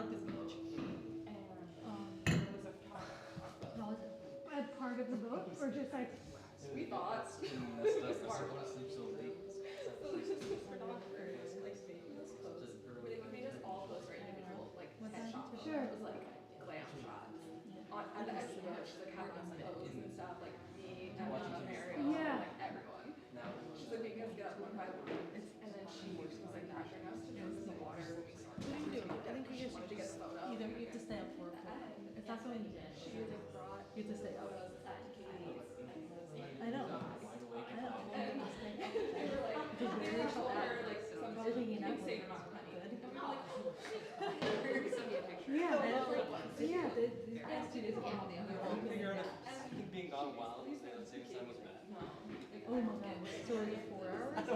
like this village. And there was a photographer. How was it? A part of the boat, or just like? We thought. That's Smart. going to sleep so late. So this is the photographer, like making us pose. They made us all pose for individual like headshot photos. Sure. It was like glam shots. At the edge of the bush, like having us pose and stuff, like me, Emma, Mariel, Yeah. like everyone. She's like making us get up one by one, and then she was like pressuring us to pose in the water when we started. What do you do? I think you just wanted to get a photo. either you have to stay up for it. If that's what you do, She like brought you have to stay up. photos at Katie's. I know. I know. And we were like, they told her like some insane amount of money. And we were like, send me a picture. Yeah. I know. Yeah. These guys 2 days ago, all the other ones. I think being gone wild at the same time was bad. Oh my god. So is it 4 hours?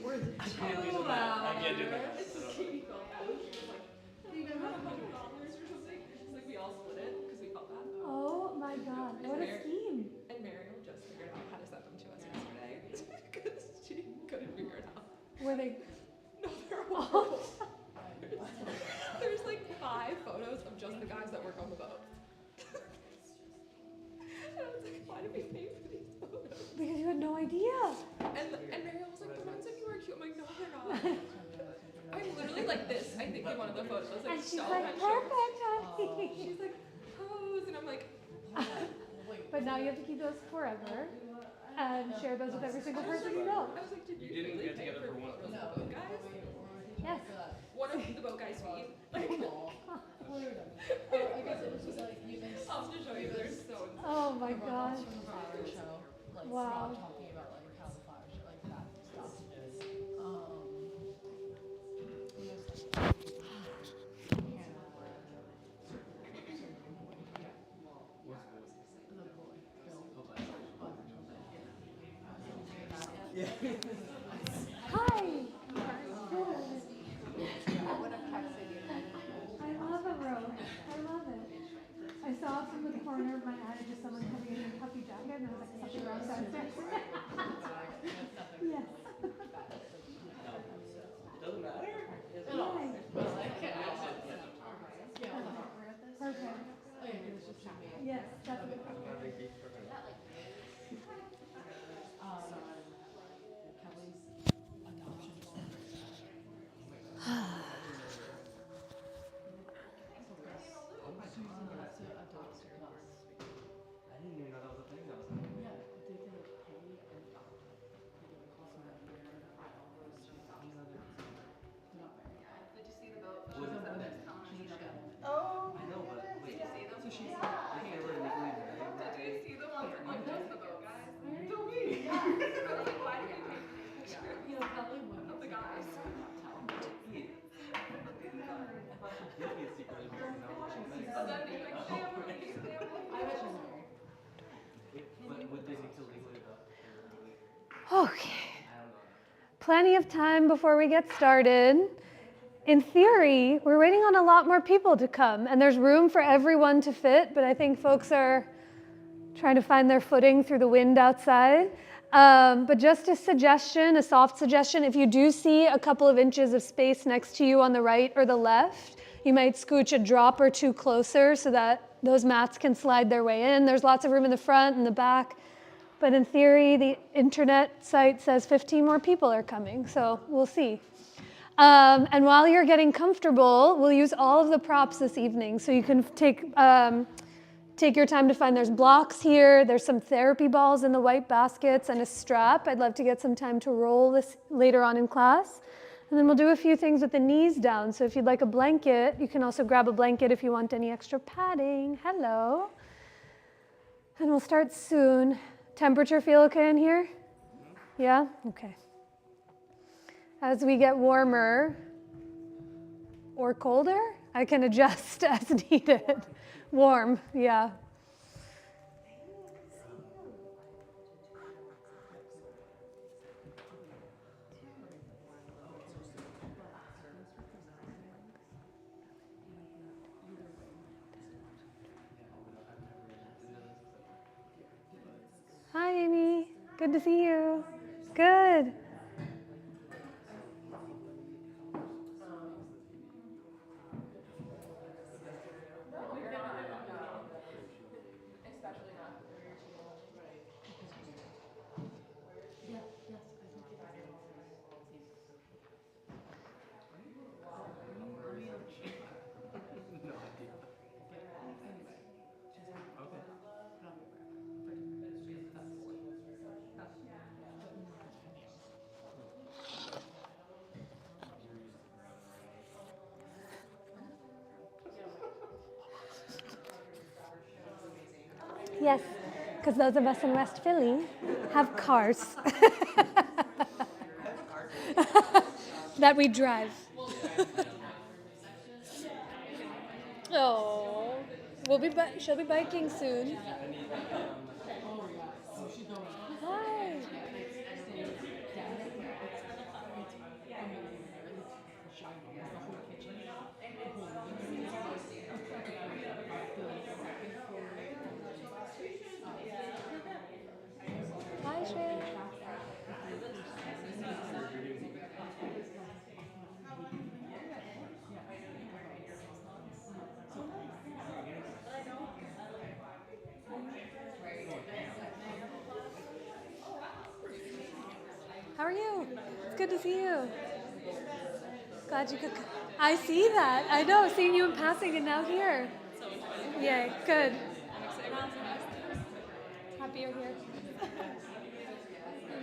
Or is it I can't do the math. I can't do the math. Katie felt bad. She was like, "Do you have $100 or something?" She's like, we all split it because we felt bad. Oh my God, what a scheme! And Mariel just figured out how to send them to us yesterday because she couldn't figure it out. Were they? No, they're horrible. There's like 5 photos of just the guys that work on the boat. And I was like, why did we pay for these photos? Because you had no idea. And Mariel was like, the ones of you are cute. I'm like, no, they're not. I'm literally like this, I think, in one of the photos. Like, And she's so like, much perfect, honey. She's like, pose. And I'm like, But now you have to keep those forever and share those with every single person you know. I was like, did You you didn't really get pay together for one of those those. boat guys? Yes. One of the boat guys' feet. Like, I guess it was just like you mixed. I'll just show you. They're so insane. Oh my gosh. From the flower show, like Wow. Rob talking about like how the flower show, like that stuff. Hi. I love it, Rose. I love it. I saw from the corner of my eye just someone coming in a puffy jacket, and I was like, something wrong downstairs. Yes. Doesn't matter. Hi. Perfect. Oh yeah, it was just me. Yes, definitely. Kelly's adoption daughter. I didn't even know that was a thing. That was Yeah, but they did pay and cost them that year and all those $2,000. Not very. Did you see the boat? She's a woman. She's a chef. I know, but wait. Did you see them? So she's If they were legally married, Did you see the ones that like just the boat guys? tell me. I was like, why did you pay for the picture You know, Kelly would of the guys? Give me a secret. So then they like, family. I bet she's married. But would they need to legally adopt? Okay. I don't know. Plenty of time before we get started. In theory, we're waiting on a lot more people to come, and there's room for everyone to fit, but I think folks are trying to find their footing through the wind outside. But just a suggestion, a soft suggestion, if you do see a couple of inches of space next to you on the right or the left, you might scooch a drop or two closer so that those mats can slide their way in. There's lots of room in the front and the back. But in theory, the internet site says 15 more people are coming, so we'll see. And while you're getting comfortable, we'll use all of the props this evening. So you can take your time to find, there's blocks here, there's some therapy balls in the white baskets and a strap. I'd love to get some time to roll this later on in class. And then we'll do a few things with the knees down. So if you'd like a blanket, you can also grab a blanket if you want any extra padding. Hello. And we'll start soon. Temperature feel okay in here? Yeah? Okay. As we get warmer or colder, I can adjust as needed. Warm, yeah. Hi, Amy. Good to see you. Good. Yes, because those of us in West Philly have cars that we drive. Oh, she'll be biking soon. Hi. Hi, Shreya. How are you? It's good to see you. Glad you could come. I see that. I know, seeing you in passing and now here. Yay, good. Happy you're here.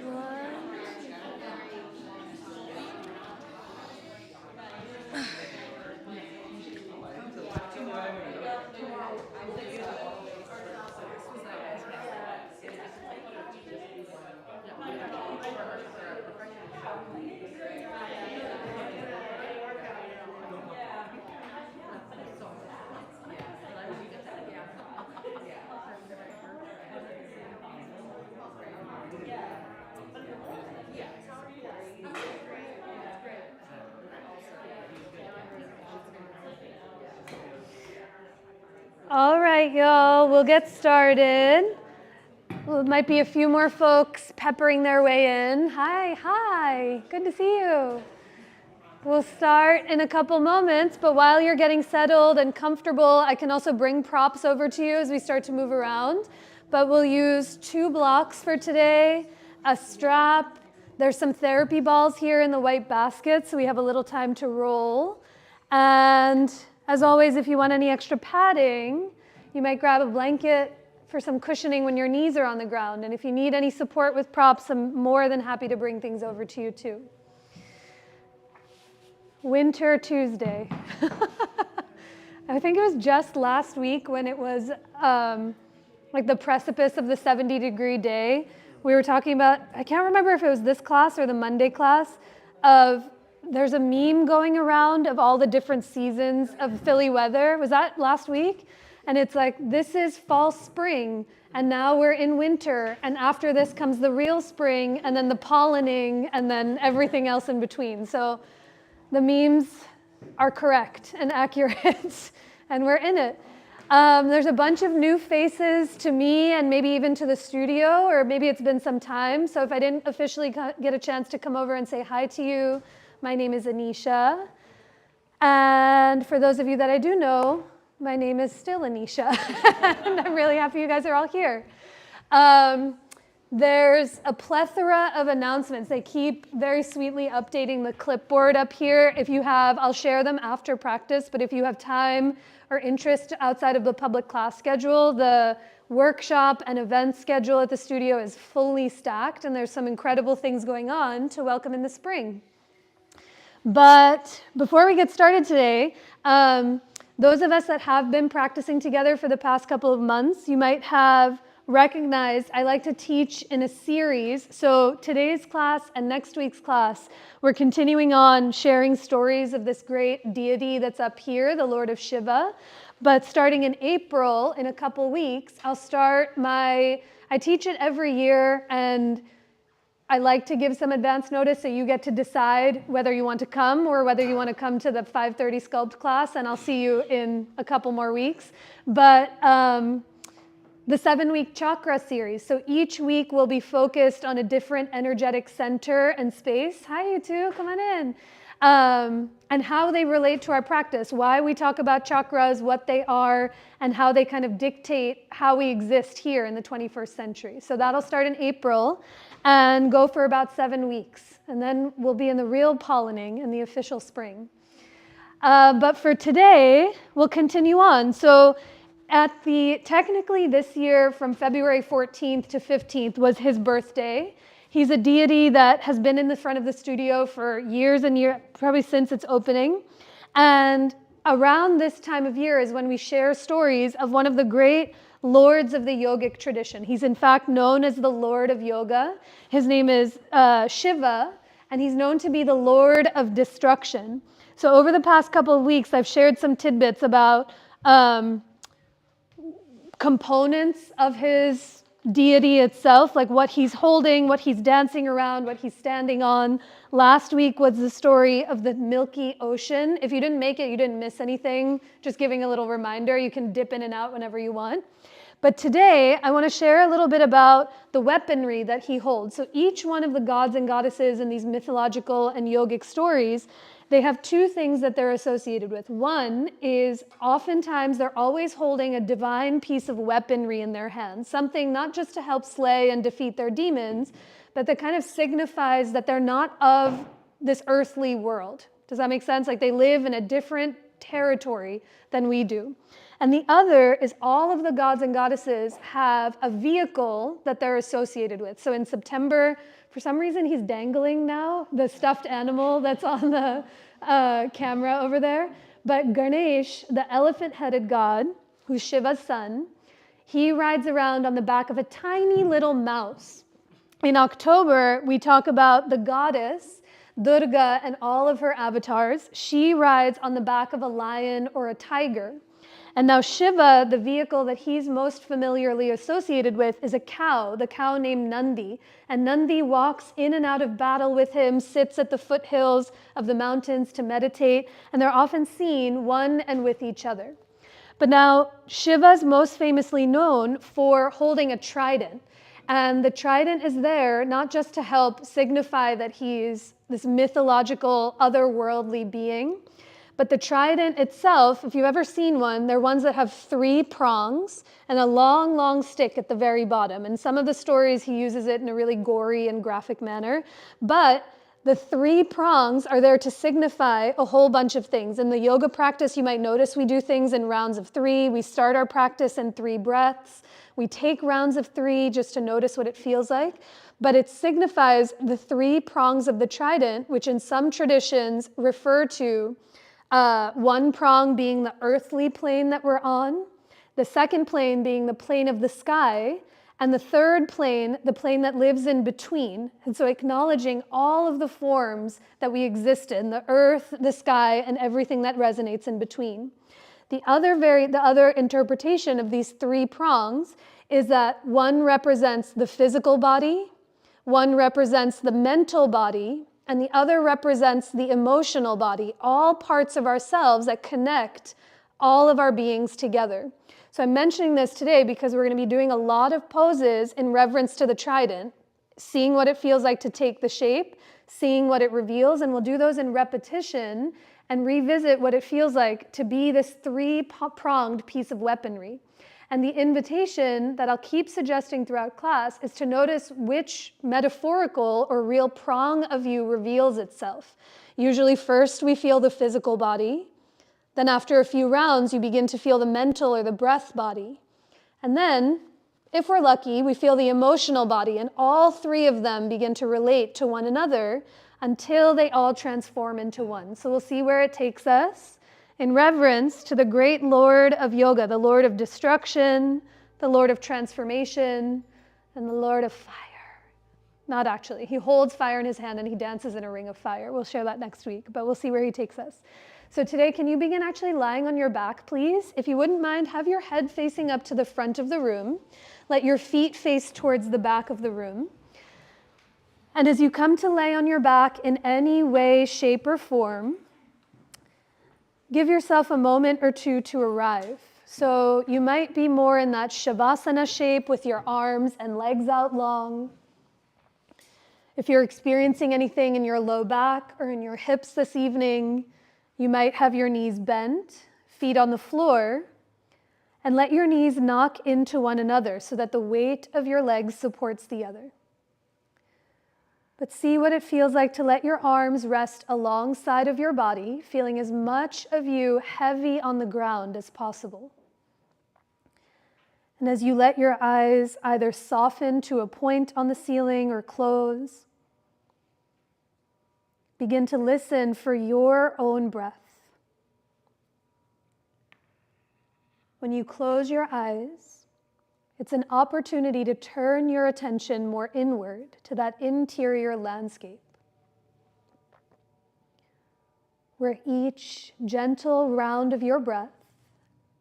One. All right, y'all, we'll get started. Well, it might be a few more folks peppering their way in. Hi, good to see you. We'll start in a couple moments, but while you're getting settled and comfortable, I can also bring props over to you as we start to move around. But we'll use 2 blocks for today, a strap. There's some therapy balls here in the white basket, so we have a little time to roll. And as always, if you want any extra padding, you might grab a blanket for some cushioning when your knees are on the ground. And if you need any support with props, I'm more than happy to bring things over to you too. Winter Tuesday. I think it was just last week when it was like the precipice of the 70-degree day. We were talking about, I can't remember if it was this class or the Monday class, there's a meme going around of all the different seasons of Philly weather. Was that last week? And it's like, this is fall spring, and now we're in winter, and after this comes the real spring, and then the pollinating, and then everything else in between. So the memes are correct and accurate, and we're in it. There's a bunch of new faces to me and maybe even to the studio, or maybe it's been some time. So if I didn't officially get a chance to come over and say hi to you, my name is Anisha. And for those of you that I do know, my name is still Anisha. And I'm really happy you guys are all here. There's a plethora of announcements. They keep very sweetly updating the clipboard up here. If you have, I'll share them after practice, but if you have time or interest outside of the public class schedule, the workshop and event schedule at the studio is fully stacked, and there's some incredible things going on to welcome in the spring. But before we get started today, those of us that have been practicing together for the past couple of months, you might have recognized I like to teach in a series. So today's class and next week's class, we're continuing on sharing stories of this great deity that's up here, the Lord of Shiva. But starting in April, in a couple weeks, I teach it every year, and I like to give some advance notice so you get to decide whether you want to come or whether you want to come to the 5:30 sculpt class, and I'll see you in a couple more weeks. But the 7-week chakra series. So each week will be focused on a different energetic center and space. Hi, you two, come on in. And how they relate to our practice, why we talk about chakras, what they are, and how they kind of dictate how we exist here in the 21st century. So that'll start in April and go for about 7 weeks. And then we'll be in the real pollinating in the official spring. But for today, we'll continue on. So technically this year from February 14th to 15th was his birthday. He's a deity that has been in the front of the studio for years and years, probably since its opening. And around this time of year is when we share stories of one of the great lords of the yogic tradition. He's in fact known as the Lord of Yoga. His name is Shiva, and he's known to be the Lord of Destruction. So over the past couple of weeks, I've shared some tidbits about components of his deity itself, like what he's holding, what he's dancing around, what he's standing on. Last week was the story of the Milky Ocean. If you didn't make it, you didn't miss anything. Just giving a little reminder, you can dip in and out whenever you want. But today, I want to share a little bit about the weaponry that he holds. So each one of the gods and goddesses in these mythological and yogic stories, they have two things that they're associated with. One is oftentimes they're always holding a divine piece of weaponry in their hands, something not just to help slay and defeat their demons, but that kind of signifies that they're not of this earthly world. Does that make sense? Like they live in a different territory than we do. And the other is all of the gods and goddesses have a vehicle that they're associated with. So in September, for some reason, he's dangling now, the stuffed animal that's on the camera over there. But Ganesh, the elephant-headed god, who's Shiva's son, he rides around on the back of a tiny little mouse. In October, we talk about the goddess, Durga, and all of her avatars. She rides on the back of a lion or a tiger. And now Shiva, the vehicle that he's most familiarly associated with, is a cow, the cow named Nandi. And Nandi walks in and out of battle with him, sits at the foothills of the mountains to meditate, and they're often seen one and with each other. But now Shiva's most famously known for holding a trident. And the trident is there not just to help signify that he's this mythological, otherworldly being, but the trident itself, if you've ever seen one, they're ones that have 3 prongs and a long, long stick at the very bottom. And some of the stories, he uses it in a really gory and graphic manner. But the 3 prongs are there to signify a whole bunch of things. In the yoga practice, you might notice we do things in rounds of 3. We start our practice in 3 breaths. We take rounds of 3 just to notice what it feels like. But it signifies the 3 prongs of the trident, which in some traditions refer to one prong being the earthly plane that we're on, the second plane being the plane of the sky, and the third plane, the plane that lives in between. And so acknowledging all of the forms that we exist in, the earth, the sky, and everything that resonates in between. The other interpretation of these 3 prongs is that one represents the physical body, one represents the mental body, and the other represents the emotional body, all parts of ourselves that connect all of our beings together. So I'm mentioning this today because we're going to be doing a lot of poses in reverence to the trident, seeing what it feels like to take the shape, seeing what it reveals, and we'll do those in repetition and revisit what it feels like to be this 3-pronged piece of weaponry. And the invitation that I'll keep suggesting throughout class is to notice which metaphorical or real prong of you reveals itself. Usually first we feel the physical body. Then after a few rounds, you begin to feel the mental or the breath body. And then, if we're lucky, we feel the emotional body, and all 3 of them begin to relate to one another until they all transform into one. So we'll see where it takes us. In reverence to the great Lord of Yoga, the Lord of Destruction, the Lord of Transformation, and the Lord of Fire. Not actually. He holds fire in his hand and he dances in a ring of fire. We'll share that next week, but we'll see where he takes us. So today, can you begin actually lying on your back, please? If you wouldn't mind, have your head facing up to the front of the room. Let your feet face towards the back of the room. And as you come to lay on your back in any way, shape, or form, give yourself a moment or two to arrive. So you might be more in that Shavasana shape with your arms and legs out long. If you're experiencing anything in your low back or in your hips this evening, you might have your knees bent, feet on the floor, and let your knees knock into one another so that the weight of your legs supports the other. But see what it feels like to let your arms rest alongside of your body, feeling as much of you heavy on the ground as possible. And as you let your eyes either soften to a point on the ceiling or close, begin to listen for your own breath. When you close your eyes, It's an opportunity to turn your attention more inward to that interior landscape, where each gentle round of your breath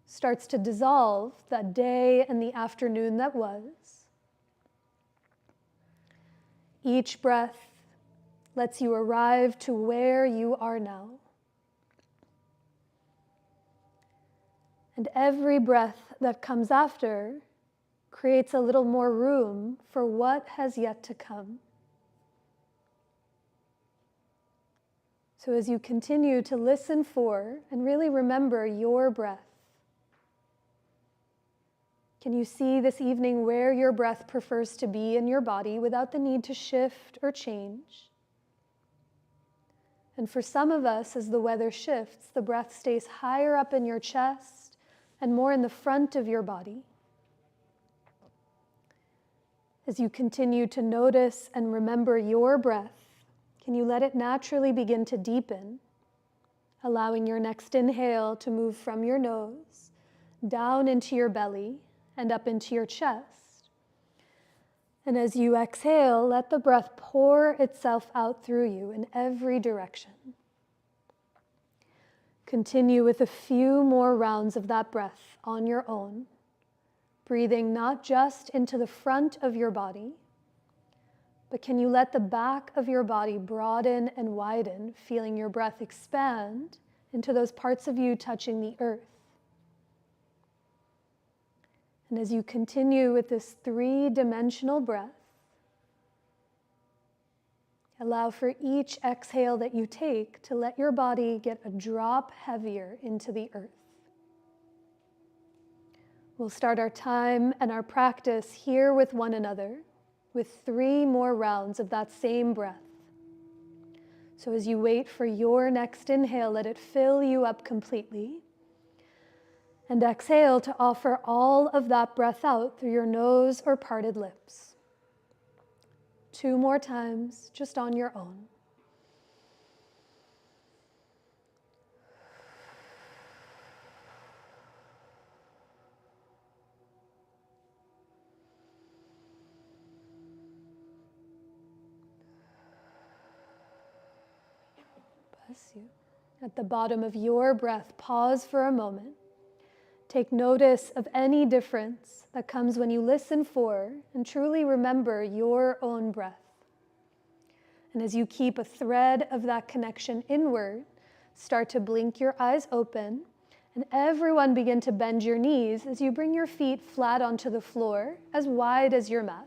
starts to dissolve that day and the afternoon that was. Each breath lets you arrive to where you are now. And every breath that comes after creates a little more room for what has yet to come. So as you continue to listen for and really remember your breath, can you see this evening where your breath prefers to be in your body without the need to shift or change? And for some of us, as the weather shifts, the breath stays higher up in your chest and more in the front of your body. As you continue to notice and remember your breath, can you let it naturally begin to deepen, allowing your next inhale to move from your nose down into your belly and up into your chest. And as you exhale, let the breath pour itself out through you in every direction. Continue with a few more rounds of that breath on your own, breathing not just into the front of your body, but can you let the back of your body broaden and widen, feeling your breath expand into those parts of you touching the earth. And as you continue with this three-dimensional breath, allow for each exhale that you take to let your body get a drop heavier into the earth. We'll start our time and our practice here with one another with 3 more rounds of that same breath. So as you wait for your next inhale, let it fill you up completely. And exhale to offer all of that breath out through your nose or parted lips. 2 more times, just on your own. Bless you. At the bottom of your breath, pause for a moment. Take notice of any difference that comes when you listen for and truly remember your own breath. And as you keep a thread of that connection inward, start to blink your eyes open, and everyone begin to bend your knees as you bring your feet flat onto the floor, as wide as your mat.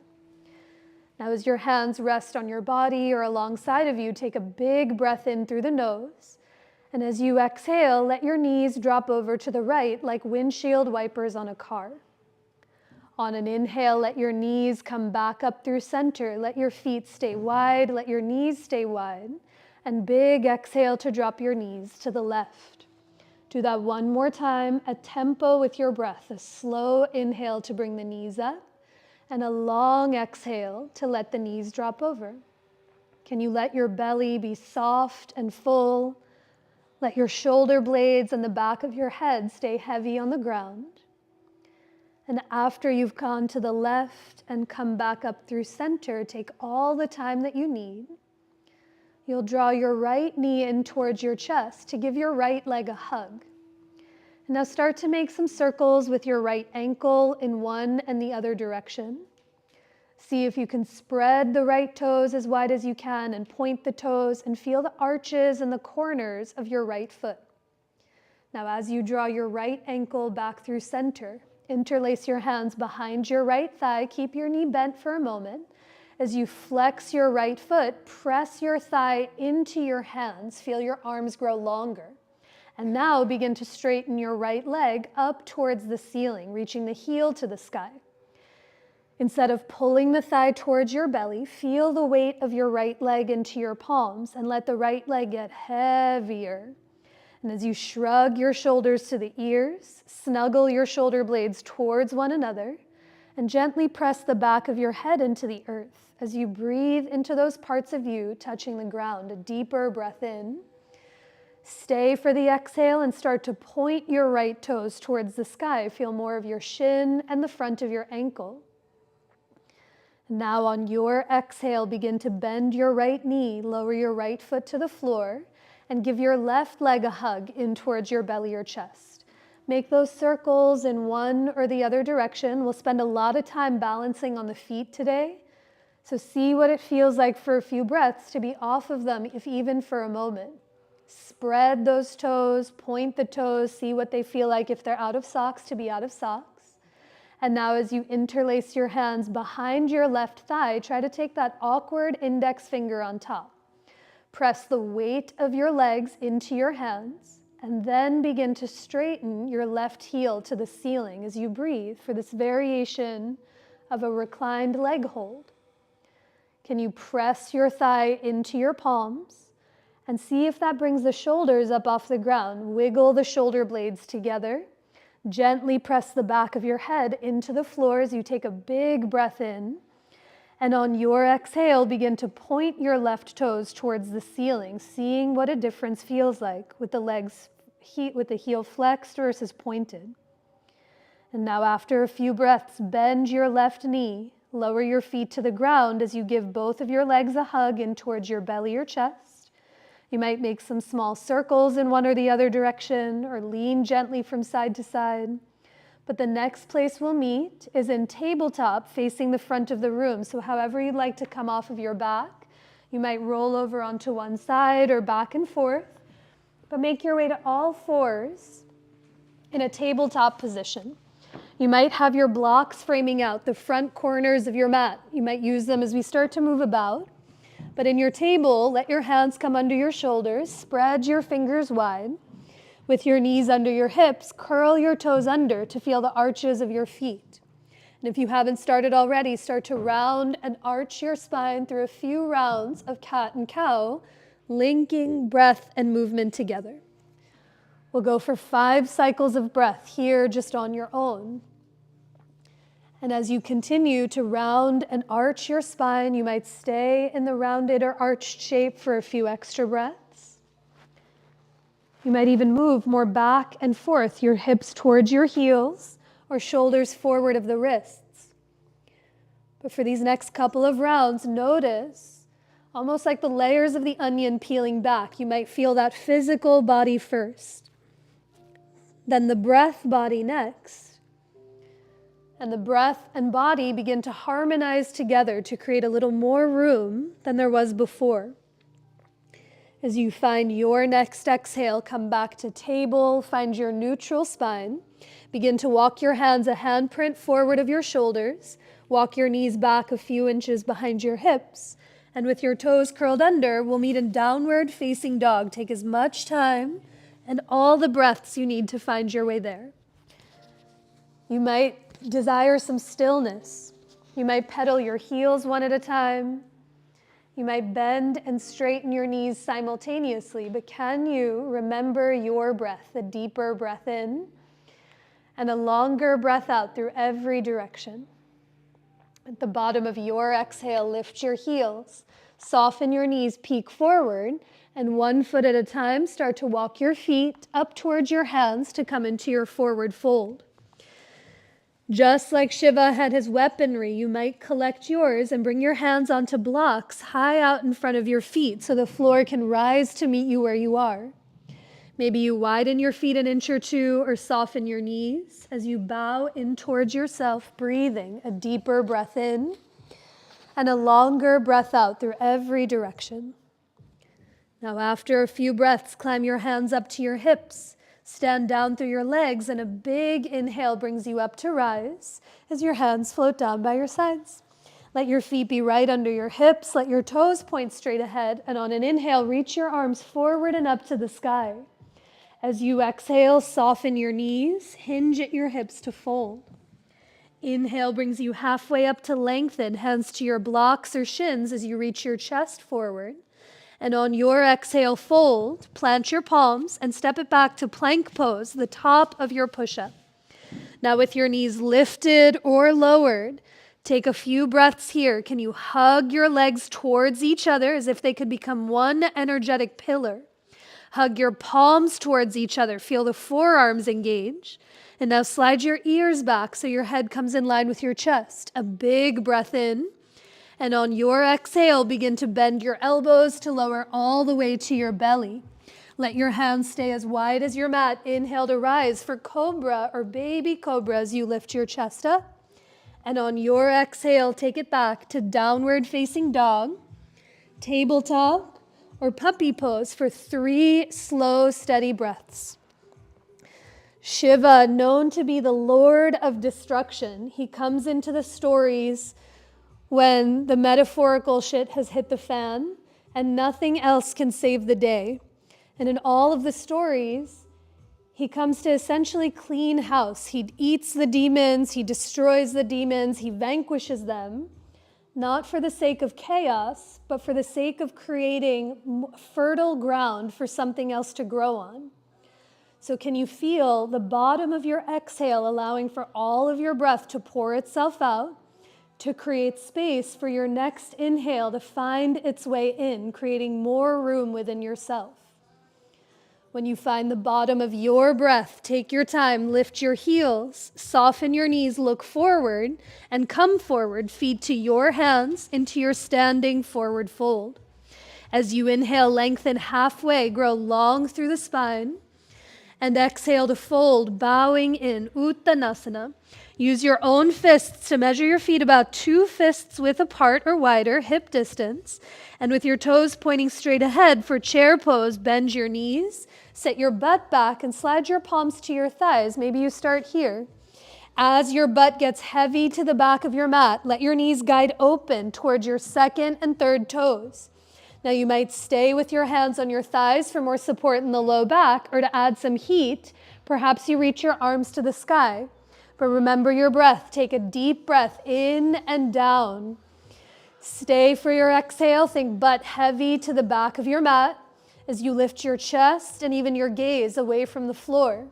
Now as your hands rest on your body or alongside of you, take a big breath in through the nose. And as you exhale, let your knees drop over to the right like windshield wipers on a car. On an inhale, let your knees come back up through center. Let your feet stay wide, let your knees stay wide. And big exhale to drop your knees to the left. Do that one more time, a tempo with your breath, a slow inhale to bring the knees up, and a long exhale to let the knees drop over. Can you let your belly be soft and full? Let your shoulder blades and the back of your head stay heavy on the ground. And after you've gone to the left and come back up through center, take all the time that you need. You'll draw your right knee in towards your chest to give your right leg a hug. Now start to make some circles with your right ankle in one and the other direction. See if you can spread the right toes as wide as you can and point the toes and feel the arches and the corners of your right foot. Now as you draw your right ankle back through center, interlace your hands behind your right thigh, keep your knee bent for a moment. As you flex your right foot, press your thigh into your hands, feel your arms grow longer. And now begin to straighten your right leg up towards the ceiling, reaching the heel to the sky. Instead of pulling the thigh towards your belly, feel the weight of your right leg into your palms and let the right leg get heavier. And as you shrug your shoulders to the ears, snuggle your shoulder blades towards one another, and gently press the back of your head into the earth as you breathe into those parts of you touching the ground. A deeper breath in. Stay for the exhale and start to point your right toes towards the sky. Feel more of your shin and the front of your ankle. Now on your exhale, begin to bend your right knee, lower your right foot to the floor, and give your left leg a hug in towards your belly or chest. Make those circles in one or the other direction. We'll spend a lot of time balancing on the feet today. So see what it feels like for a few breaths to be off of them, if even for a moment. Spread those toes, point the toes, see what they feel like if they're out of socks to be out of socks. And now as you interlace your hands behind your left thigh, try to take that awkward index finger on top. Press the weight of your legs into your hands, and then begin to straighten your left heel to the ceiling as you breathe for this variation of a reclined leg hold. Can you press your thigh into your palms and see if that brings the shoulders up off the ground? Wiggle the shoulder blades together. Gently press the back of your head into the floor as you take a big breath in. And on your exhale, begin to point your left toes towards the ceiling, seeing what a difference feels like with the legs, with the heel flexed versus pointed. And now after a few breaths, bend your left knee, lower your feet to the ground as you give both of your legs a hug in towards your belly or chest. You might make some small circles in one or the other direction or lean gently from side to side. But the next place we'll meet is in tabletop facing the front of the room. So however you'd like to come off of your back, you might roll over onto one side or back and forth, but make your way to all fours in a tabletop position. You might have your blocks framing out the front corners of your mat. You might use them as we start to move about. But in your table, let your hands come under your shoulders, spread your fingers wide. With your knees under your hips, curl your toes under to feel the arches of your feet. And if you haven't started already, start to round and arch your spine through a few rounds of cat and cow, linking breath and movement together. We'll go for 5 cycles of breath here just on your own. And as you continue to round and arch your spine, you might stay in the rounded or arched shape for a few extra breaths. You might even move more back and forth, your hips towards your heels or shoulders forward of the wrists. But for these next couple of rounds, notice almost like the layers of the onion peeling back. You might feel that physical body first, then the breath body next. And the breath and body begin to harmonize together to create a little more room than there was before. As you find your next exhale, come back to table, find your neutral spine. Begin to walk your hands a handprint forward of your shoulders. Walk your knees back a few inches behind your hips. And with your toes curled under, we'll meet in downward facing dog. Take as much time and all the breaths you need to find your way there. You might desire some stillness. You might pedal your heels one at a time. You might bend and straighten your knees simultaneously, but can you remember your breath, a deeper breath in and a longer breath out through every direction? At the bottom of your exhale, lift your heels, soften your knees, peek forward, and 1 foot at a time, start to walk your feet up towards your hands to come into your forward fold. Just like Shiva had his weaponry, you might collect yours and bring your hands onto blocks high out in front of your feet so the floor can rise to meet you where you are. Maybe you widen your feet 1 inch or 2 or soften your knees as you bow in towards yourself, breathing a deeper breath in and a longer breath out through every direction. Now after a few breaths, climb your hands up to your hips. Stand down through your legs, and a big inhale brings you up to rise as your hands float down by your sides. Let your feet be right under your hips. Let your toes point straight ahead. And on an inhale, reach your arms forward and up to the sky. As you exhale, soften your knees. Hinge at your hips to fold. Inhale brings you halfway up to lengthen, hands to your blocks or shins as you reach your chest forward. And on your exhale, fold, plant your palms, and step it back to plank pose, the top of your push-up. Now with your knees lifted or lowered, take a few breaths here. Can you hug your legs towards each other as if they could become one energetic pillar? Hug your palms towards each other. Feel the forearms engage. And now slide your ears back so your head comes in line with your chest. A big breath in. And on your exhale, begin to bend your elbows to lower all the way to your belly. Let your hands stay as wide as your mat. Inhale to rise for cobra or baby cobra as you lift your chest up. And on your exhale, take it back to downward facing dog, tabletop, or puppy pose for 3 slow, steady breaths. Shiva, known to be the Lord of destruction, he comes into the stories when the metaphorical shit has hit the fan and nothing else can save the day. And in all of the stories, he comes to essentially clean house. He eats the demons, he destroys the demons, he vanquishes them, not for the sake of chaos, but for the sake of creating fertile ground for something else to grow on. So can you feel the bottom of your exhale allowing for all of your breath to pour itself out, to create space for your next inhale to find its way in, creating more room within yourself. When you find the bottom of your breath, take your time, lift your heels, soften your knees, look forward, and come forward, feet to your hands into your standing forward fold. As you inhale, lengthen halfway, grow long through the spine, and exhale to fold, bowing in Uttanasana. Use your own fists to measure your feet about 2 fists width apart or wider, hip distance. And with your toes pointing straight ahead for chair pose, bend your knees, set your butt back, and slide your palms to your thighs. Maybe you start here. As your butt gets heavy to the back of your mat, let your knees guide open towards your second and third toes. Now you might stay with your hands on your thighs for more support in the low back, or to add some heat, perhaps you reach your arms to the sky. But remember your breath. Take a deep breath in and down. Stay for your exhale. Think butt heavy to the back of your mat as you lift your chest and even your gaze away from the floor.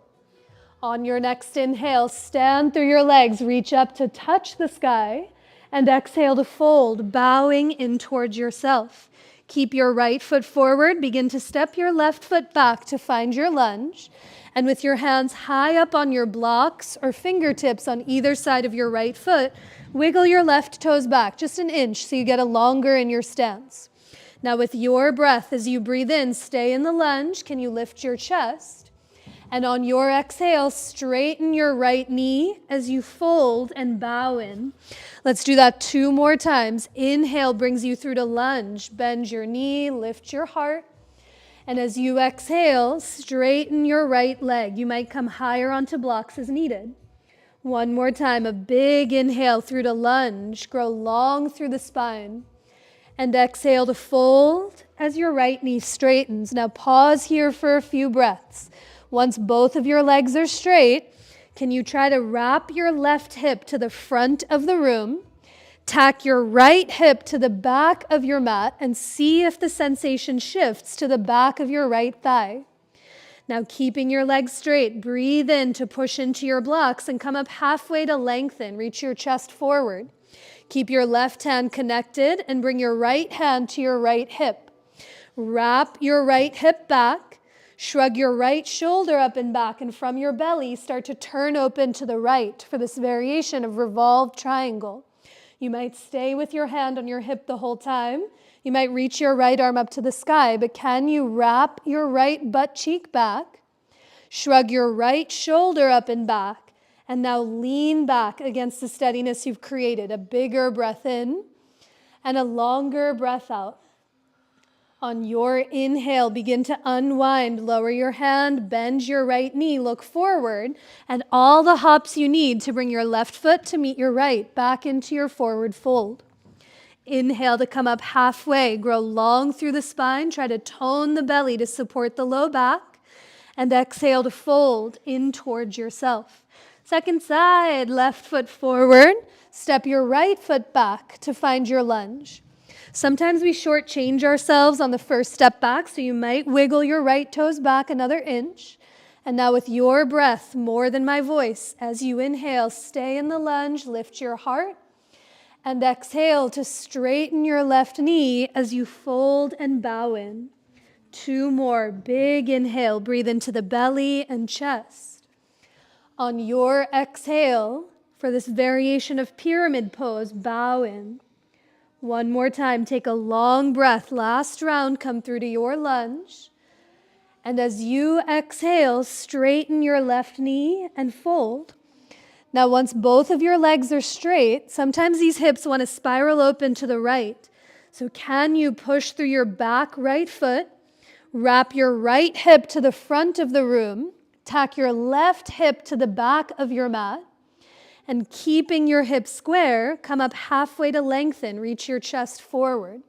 On your next inhale, stand through your legs, reach up to touch the sky, and exhale to fold, bowing in towards yourself. Keep your right foot forward. Begin to step your left foot back to find your lunge. And with your hands high up on your blocks or fingertips on either side of your right foot, wiggle your left toes back just an inch so you get a longer in your stance. Now with your breath, as you breathe in, stay in the lunge. Can you lift your chest? And on your exhale, straighten your right knee as you fold and bow in. Let's do that 2 more times. Inhale brings you through to lunge. Bend your knee, lift your heart. And as you exhale, straighten your right leg. You might come higher onto blocks as needed. 1 more time, a big inhale through to lunge. Grow long through the spine. And exhale to fold as your right knee straightens. Now pause here for a few breaths. Once both of your legs are straight, can you try to wrap your left hip to the front of the room? Tack your right hip to the back of your mat and see if the sensation shifts to the back of your right thigh. Now keeping your legs straight, breathe in to push into your blocks and come up halfway to lengthen. Reach your chest forward. Keep your left hand connected and bring your right hand to your right hip. Wrap your right hip back. Shrug your right shoulder up and back, and from your belly, start to turn open to the right for this variation of revolved triangle. You might stay with your hand on your hip the whole time. You might reach your right arm up to the sky, but can you wrap your right butt cheek back? Shrug your right shoulder up and back, and now lean back against the steadiness you've created. A bigger breath in and a longer breath out. On your inhale, begin to unwind. Lower your hand, bend your right knee, look forward, and all the hops you need to bring your left foot to meet your right, back into your forward fold. Inhale to come up halfway, grow long through the spine, try to tone the belly to support the low back, and exhale to fold in towards yourself. Second side, left foot forward, step your right foot back to find your lunge. Sometimes we shortchange ourselves on the first step back, so you might wiggle your right toes back another inch. And now with your breath, more than my voice, as you inhale, stay in the lunge, lift your heart, and exhale to straighten your left knee as you fold and bow in. 2 more. Big inhale. Breathe into the belly and chest. On your exhale, for this variation of pyramid pose, bow in. 1 more time. Take a long breath. Last round. Come through to your lunge. And as you exhale, straighten your left knee and fold. Now, once both of your legs are straight, sometimes these hips want to spiral open to the right. So can you push through your back right foot, wrap your right hip to the front of the room, tack your left hip to the back of your mat, and keeping your hips square, come up halfway to lengthen, reach your chest forward.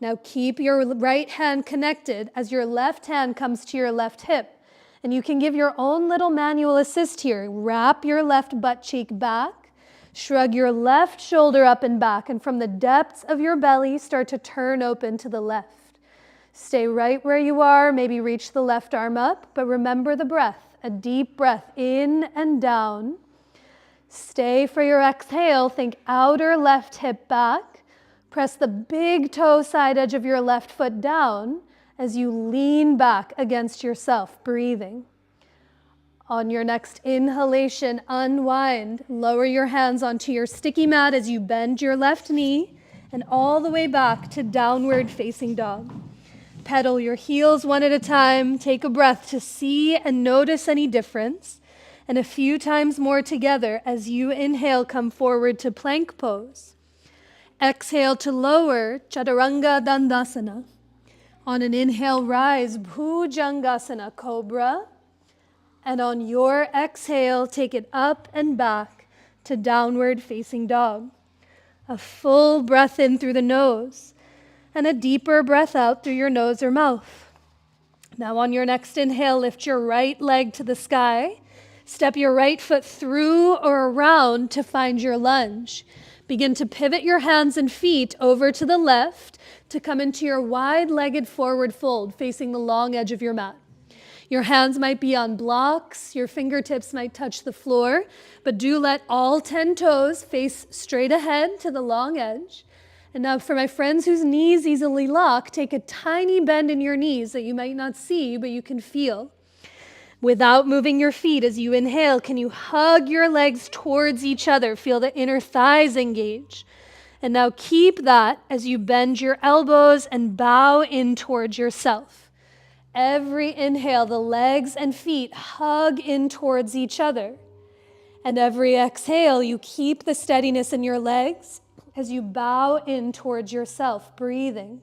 Now keep your right hand connected as your left hand comes to your left hip. And you can give your own little manual assist here. Wrap your left butt cheek back, shrug your left shoulder up and back, and from the depths of your belly, start to turn open to the left. Stay right where you are, maybe reach the left arm up, but remember the breath, a deep breath in and down. Stay for your exhale, think outer left hip back. Press the big toe side edge of your left foot down as you lean back against yourself, breathing. On your next inhalation, unwind. Lower your hands onto your sticky mat as you bend your left knee and all the way back to downward facing dog. Pedal your heels one at a time. Take a breath to see and notice any difference. And a few times more together as you inhale, come forward to plank pose. Exhale to lower, Chaturanga Dandasana. On an inhale, rise, Bhujangasana, Cobra. And on your exhale, take it up and back to downward facing dog. A full breath in through the nose and a deeper breath out through your nose or mouth. Now on your next inhale, lift your right leg to the sky. Step your right foot through or around to find your lunge. Begin to pivot your hands and feet over to the left to come into your wide-legged forward fold facing the long edge of your mat. Your hands might be on blocks, your fingertips might touch the floor, but do let all 10 toes face straight ahead to the long edge. And now for my friends whose knees easily lock, take a tiny bend in your knees that you might not see, but you can feel. Without moving your feet as you inhale, can you hug your legs towards each other? Feel the inner thighs engage. And now keep that as you bend your elbows and bow in towards yourself. Every inhale, the legs and feet hug in towards each other. And every exhale, you keep the steadiness in your legs as you bow in towards yourself, breathing.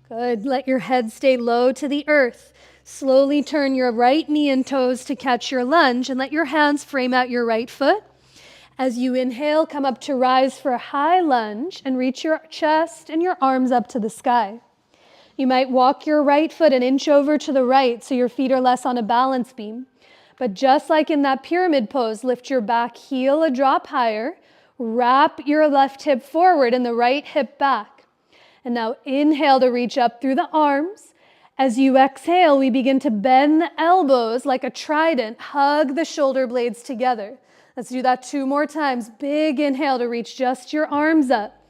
Good. Let your head stay low to the earth. Slowly turn your right knee and toes to catch your lunge and let your hands frame out your right foot. As you inhale, come up to rise for a high lunge and reach your chest and your arms up to the sky. You might walk your right foot an inch over to the right so your feet are less on a balance beam. But just like in that pyramid pose, lift your back heel a drop higher, wrap your left hip forward and the right hip back. And now inhale to reach up through the arms. As you exhale, we begin to bend the elbows like a trident, hug the shoulder blades together. Let's do that 2 more times. Big inhale to reach just your arms up.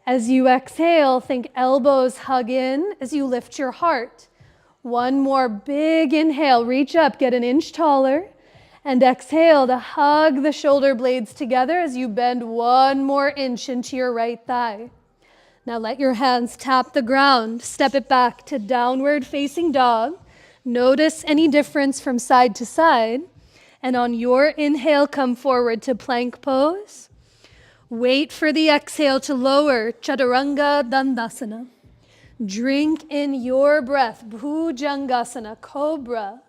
As you exhale, think elbows hug in as you lift your heart. 1 more big inhale, reach up, get an inch taller. And exhale to hug the shoulder blades together as you bend 1 more inch into your right thigh. Now let your hands tap the ground. Step it back to downward facing dog. Notice any difference from side to side. And on your inhale, come forward to plank pose. Wait for the exhale to lower, Chaturanga Dandasana. Drink in your breath, Bhujangasana, Cobra.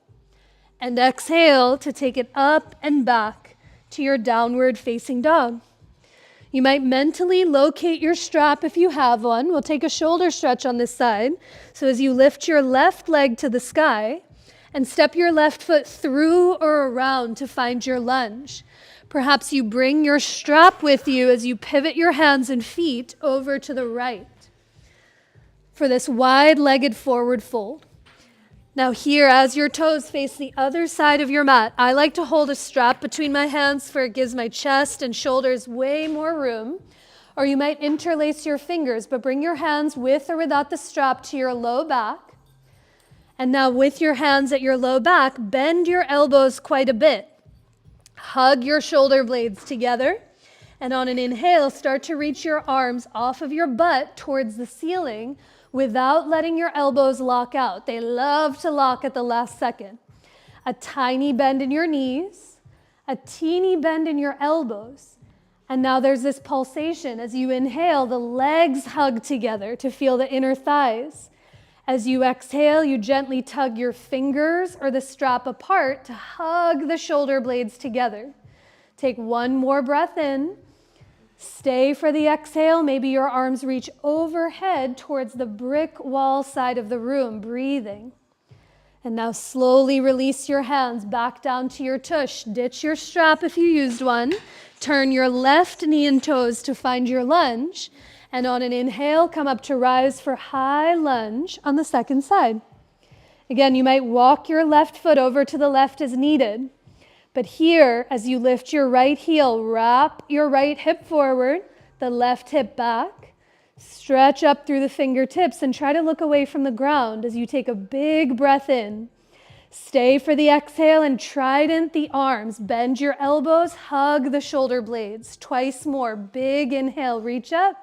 And exhale to take it up and back to your downward facing dog. You might mentally locate your strap if you have one. We'll take a shoulder stretch on this side. So as you lift your left leg to the sky and step your left foot through or around to find your lunge. Perhaps you bring your strap with you as you pivot your hands and feet over to the right for this wide-legged forward fold. Now here, as your toes face the other side of your mat, I like to hold a strap between my hands for it gives my chest and shoulders way more room. Or you might interlace your fingers, but bring your hands with or without the strap to your low back. And now with your hands at your low back, bend your elbows quite a bit. Hug your shoulder blades together. And on an inhale, start to reach your arms off of your butt towards the ceiling without letting your elbows lock out. They love to lock at the last second. A tiny bend in your knees, a teeny bend in your elbows. And now there's this pulsation. As you inhale, the legs hug together to feel the inner thighs. As you exhale, you gently tug your fingers or the strap apart to hug the shoulder blades together. Take one more breath in. Stay for the exhale. Maybe your arms reach overhead towards the brick wall side of the room, breathing. And now slowly release your hands back down to your tush. Ditch your strap if you used one. Turn your left knee and toes to find your lunge. And on an inhale, come up to rise for high lunge on the second side. Again, you might walk your left foot over to the left as needed. But here, as you lift your right heel, wrap your right hip forward, the left hip back. Stretch up through the fingertips and try to look away from the ground as you take a big breath in. Stay for the exhale and trident the arms. Bend your elbows, hug the shoulder blades. Twice more. Big inhale, reach up.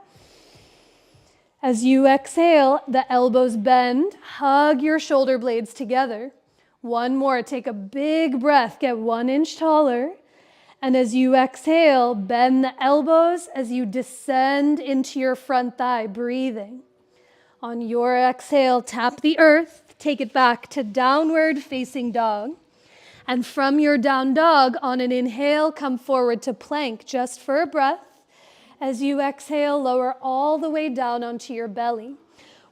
As you exhale, the elbows bend. Hug your shoulder blades together. One more. Take a big breath. Get 1 inch taller. And as you exhale, bend the elbows as you descend into your front thigh, breathing. On your exhale, tap the earth. Take it back to downward facing dog. And from your down dog, on an inhale, come forward to plank just for a breath. As you exhale, lower all the way down onto your belly.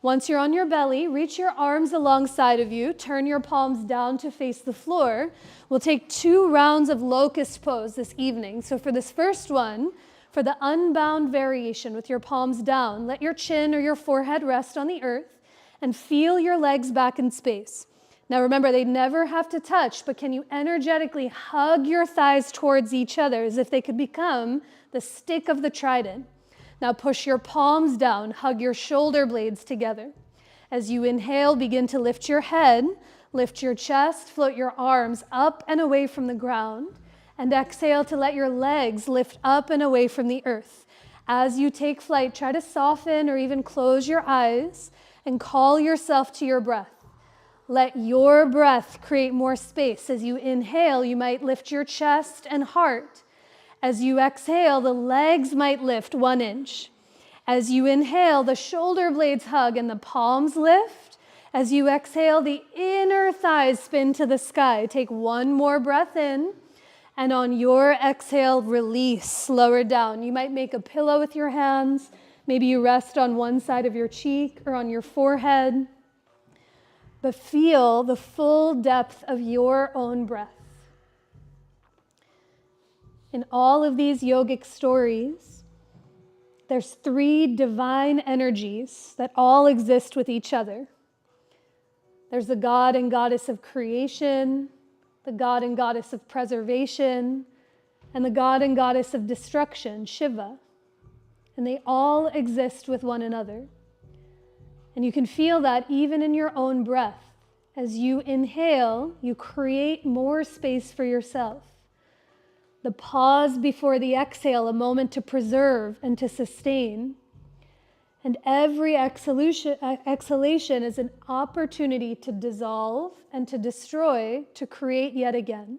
Once you're on your belly, reach your arms alongside of you. Turn your palms down to face the floor. We'll take 2 rounds of locust pose this evening. So for this first one, for the unbound variation with your palms down, let your chin or your forehead rest on the earth and feel your legs back in space. Now remember, they never have to touch, but can you energetically hug your thighs towards each other as if they could become the stick of the trident? Now push your palms down, hug your shoulder blades together. As you inhale, begin to lift your head, lift your chest, float your arms up and away from the ground, and exhale to let your legs lift up and away from the earth. As you take flight, try to soften or even close your eyes and call yourself to your breath. Let your breath create more space. As you inhale, you might lift your chest and heart. As you exhale, the legs might lift 1 inch. As you inhale, the shoulder blades hug and the palms lift. As you exhale, the inner thighs spin to the sky. Take 1 more breath in, and on your exhale, release, lower down. You might make a pillow with your hands. Maybe you rest on one side of your cheek or on your forehead. But feel the full depth of your own breath. In all of these yogic stories, there's 3 divine energies that all exist with each other. There's the god and goddess of creation, the god and goddess of preservation, and the god and goddess of destruction, Shiva. And they all exist with one another. And you can feel that even in your own breath. As you inhale, you create more space for yourself. The pause before the exhale, a moment to preserve and to sustain. And every exhalation is an opportunity to dissolve and to destroy, to create yet again.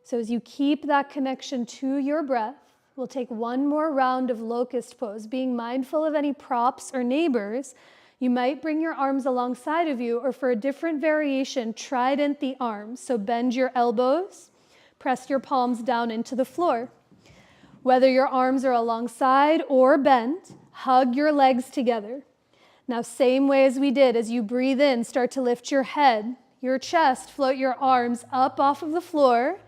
So as you keep that connection to your breath, we'll take 1 more round of locust pose, being mindful of any props or neighbors. You might bring your arms alongside of you, or for a different variation, trident the arms. So bend your elbows. Press your palms down into the floor. Whether your arms are alongside or bent, hug your legs together. Now, same way as we did, as you breathe in, start to lift your head, your chest, float your arms up off of the floor,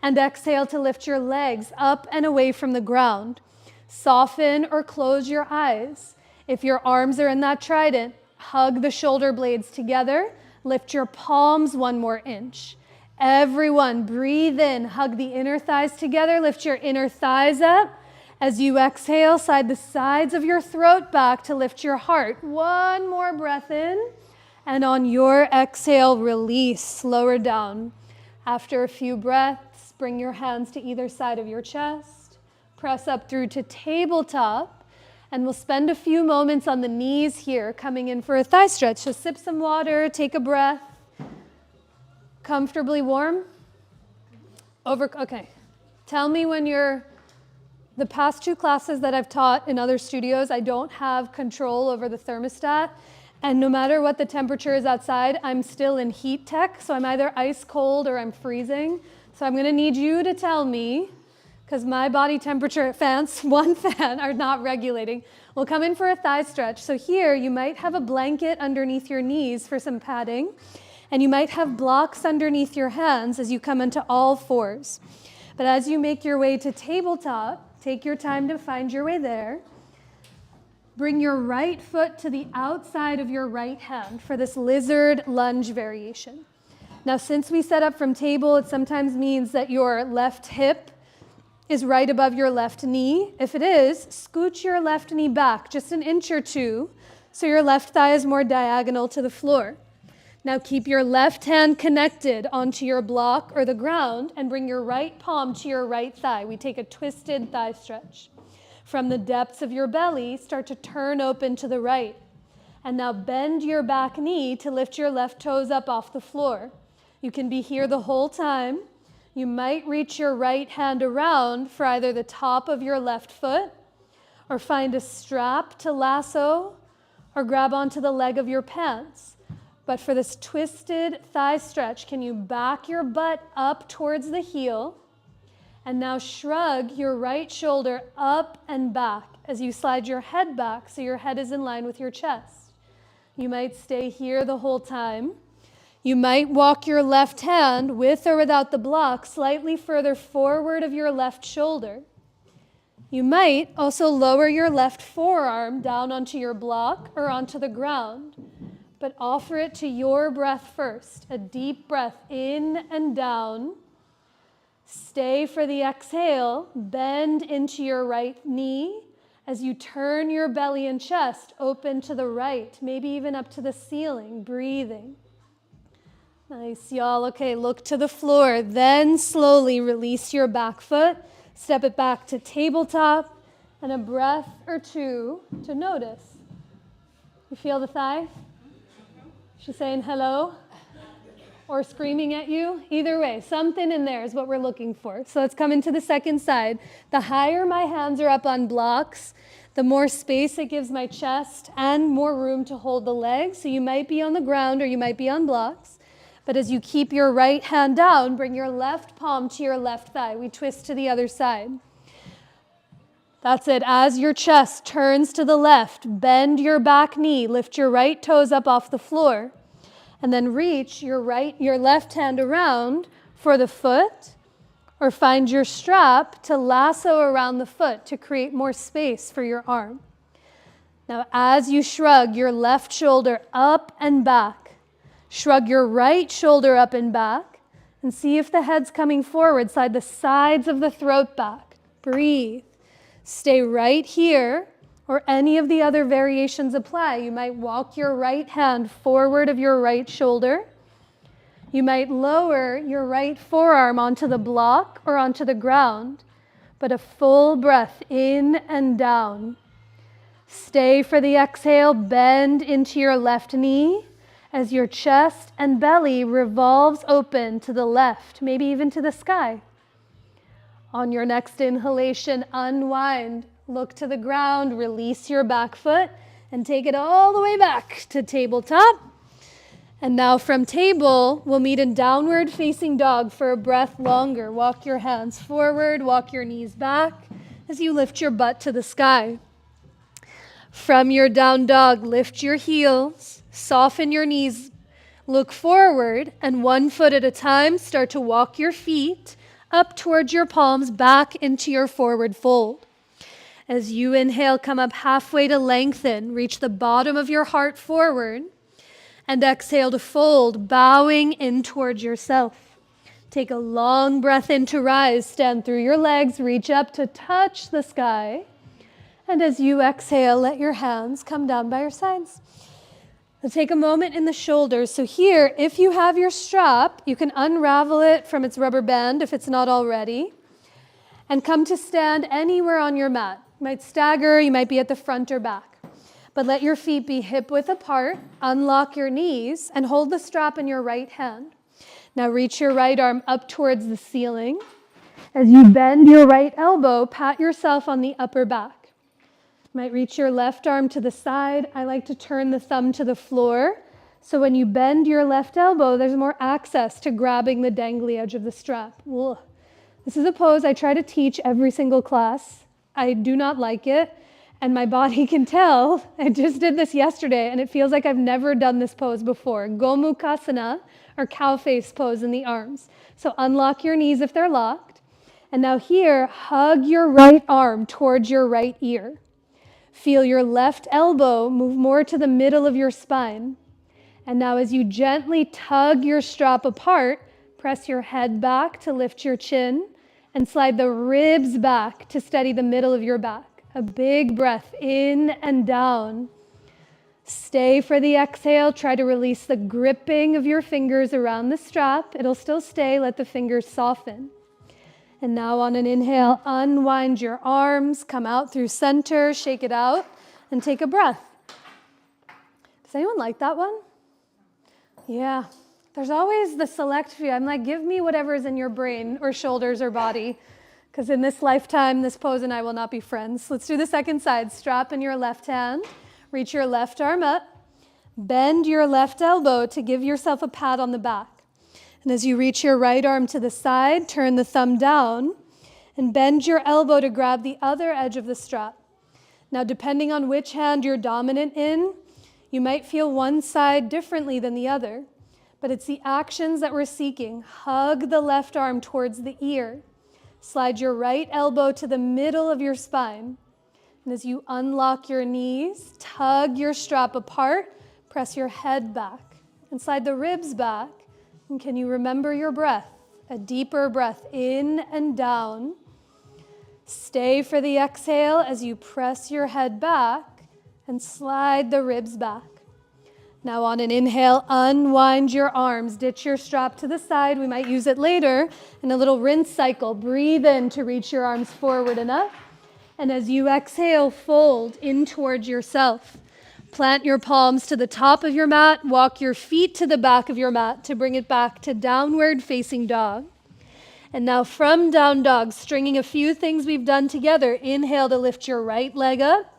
and exhale to lift your legs up and away from the ground. Soften or close your eyes. If your arms are in that trident, hug the shoulder blades together, lift your palms 1 more inch. Everyone, breathe in, hug the inner thighs together, lift your inner thighs up. As you exhale, slide the sides of your throat back to lift your heart. 1 more breath in, And on your exhale, release, lower down. After a few breaths, bring your hands to either side of your chest. Press up through to tabletop. And we'll spend a few moments on the knees here, coming in for a thigh stretch. So sip some water, take a breath. Comfortably warm? Okay. Tell me when the past 2 classes that I've taught in other studios, I don't have control over the thermostat. And no matter what the temperature is outside, I'm still in heat tech. So I'm either ice cold or I'm freezing. So I'm gonna need you to tell me, because my body temperature fans, one fan, are not regulating. We'll come in for a thigh stretch. So here, you might have a blanket underneath your knees for some padding, and you might have blocks underneath your hands as you come into all fours. But as you make your way to tabletop, take your time to find your way there. Bring your right foot to the outside of your right hand for this lizard lunge variation. Now, since we set up from table, it sometimes means that your left hip is right above your left knee. If it is, scooch your left knee back just an inch or 2 so your left thigh is more diagonal to the floor. Now keep your left hand connected onto your block or the ground and bring your right palm to your right thigh. We take a twisted thigh stretch. From the depths of your belly, start to turn open to the right. And now bend your back knee to lift your left toes up off the floor. You can be here the whole time. You might reach your right hand around for either the top of your left foot or find a strap to lasso or grab onto the leg of your pants. But for this twisted thigh stretch, can you back your butt up towards the heel and now shrug your right shoulder up and back as you slide your head back so your head is in line with your chest. You might stay here the whole time. You might walk your left hand with or without the block slightly further forward of your left shoulder. You might also lower your left forearm down onto your block or onto the ground, but offer it to your breath first. A deep breath in and down. Stay for the exhale. Bend into your right knee as you turn your belly and chest open to the right, maybe even up to the ceiling, breathing. Nice, y'all. Okay, look to the floor. Then slowly release your back foot. Step it back to tabletop and a breath or 2 to notice. You feel the thigh? She's saying hello or screaming at you. Either way, something in there is what we're looking for. So let's come into the second side. The higher my hands are up on blocks, the more space it gives my chest and more room to hold the legs. So you might be on the ground or you might be on blocks. But as you keep your right hand down, bring your left palm to your left thigh. We twist to the other side. That's it. As your chest turns to the left, bend your back knee, lift your right toes up off the floor, and then reach your left hand around for the foot, or find your strap to lasso around the foot to create more space for your arm. Now, as you shrug your left shoulder up and back, shrug your right shoulder up and back, and see if the head's coming forward, slide the sides of the throat back. Breathe. Stay right here, or any of the other variations apply. You might walk your right hand forward of your right shoulder. You might lower your right forearm onto the block or onto the ground, but a full breath in and down. Stay for the exhale. Bend into your left knee as your chest and belly revolves open to the left, maybe even to the sky. On your next inhalation, unwind, look to the ground, release your back foot, and take it all the way back to tabletop. And now from table, we'll meet in downward facing dog for a breath longer. Walk your hands forward, walk your knees back as you lift your butt to the sky. From your down dog, lift your heels, soften your knees, look forward, and one foot at a time, start to walk your feet up towards your palms, back into your forward fold. As you inhale, come up halfway to lengthen, reach the bottom of your heart forward, and exhale to fold, bowing in towards yourself. Take a long breath in to rise, stand through your legs, reach up to touch the sky. And as you exhale, let your hands come down by your sides. So take a moment in the shoulders. So here, if you have your strap, you can unravel it from its rubber band if it's not already, and come to stand anywhere on your mat. You might stagger, you might be at the front or back. But let your feet be hip-width apart, unlock your knees, and hold the strap in your right hand. Now reach your right arm up towards the ceiling. As you bend your right elbow, pat yourself on the upper back. You might reach your left arm to the side. I like to turn the thumb to the floor. So when you bend your left elbow, there's more access to grabbing the dangly edge of the strap. Ugh. This is a pose I try to teach every single class. I do not like it, and my body can tell. I just did this yesterday, and it feels like I've never done this pose before. Gomukhasana, or cow face pose in the arms. So unlock your knees if they're locked. And now here, hug your right arm towards your right ear. Feel your left elbow move more to the middle of your spine. And now as you gently tug your strap apart, press your head back to lift your chin and slide the ribs back to steady the middle of your back. A big breath in and down. Stay for the exhale. Try to release the gripping of your fingers around the strap. It'll still stay. Let the fingers soften. And now on an inhale, unwind your arms, come out through center, shake it out, and take a breath. Does anyone like that one? Yeah. There's always the select few. I'm like, give me whatever is in your brain or shoulders or body, because in this lifetime, this pose and I will not be friends. Let's do the second side. Strap in your left hand, reach your left arm up, bend your left elbow to give yourself a pat on the back. And as you reach your right arm to the side, turn the thumb down and bend your elbow to grab the other edge of the strap. Now, depending on which hand you're dominant in, you might feel one side differently than the other, but it's the actions that we're seeking. Hug the left arm towards the ear. Slide your right elbow to the middle of your spine. And as you unlock your knees, tug your strap apart, press your head back, and slide the ribs back. And can you remember your breath? A deeper breath in and down. Stay for the exhale as you press your head back and slide the ribs back. Now on an inhale, unwind your arms. Ditch your strap to the side. We might use it later in a little rinse cycle. Breathe in to reach your arms forward and up. And as you exhale, fold in towards yourself. Plant your palms to the top of your mat. Walk your feet to the back of your mat to bring it back to downward facing dog. And now from down dog, stringing a few things we've done together. Inhale to lift your right leg up.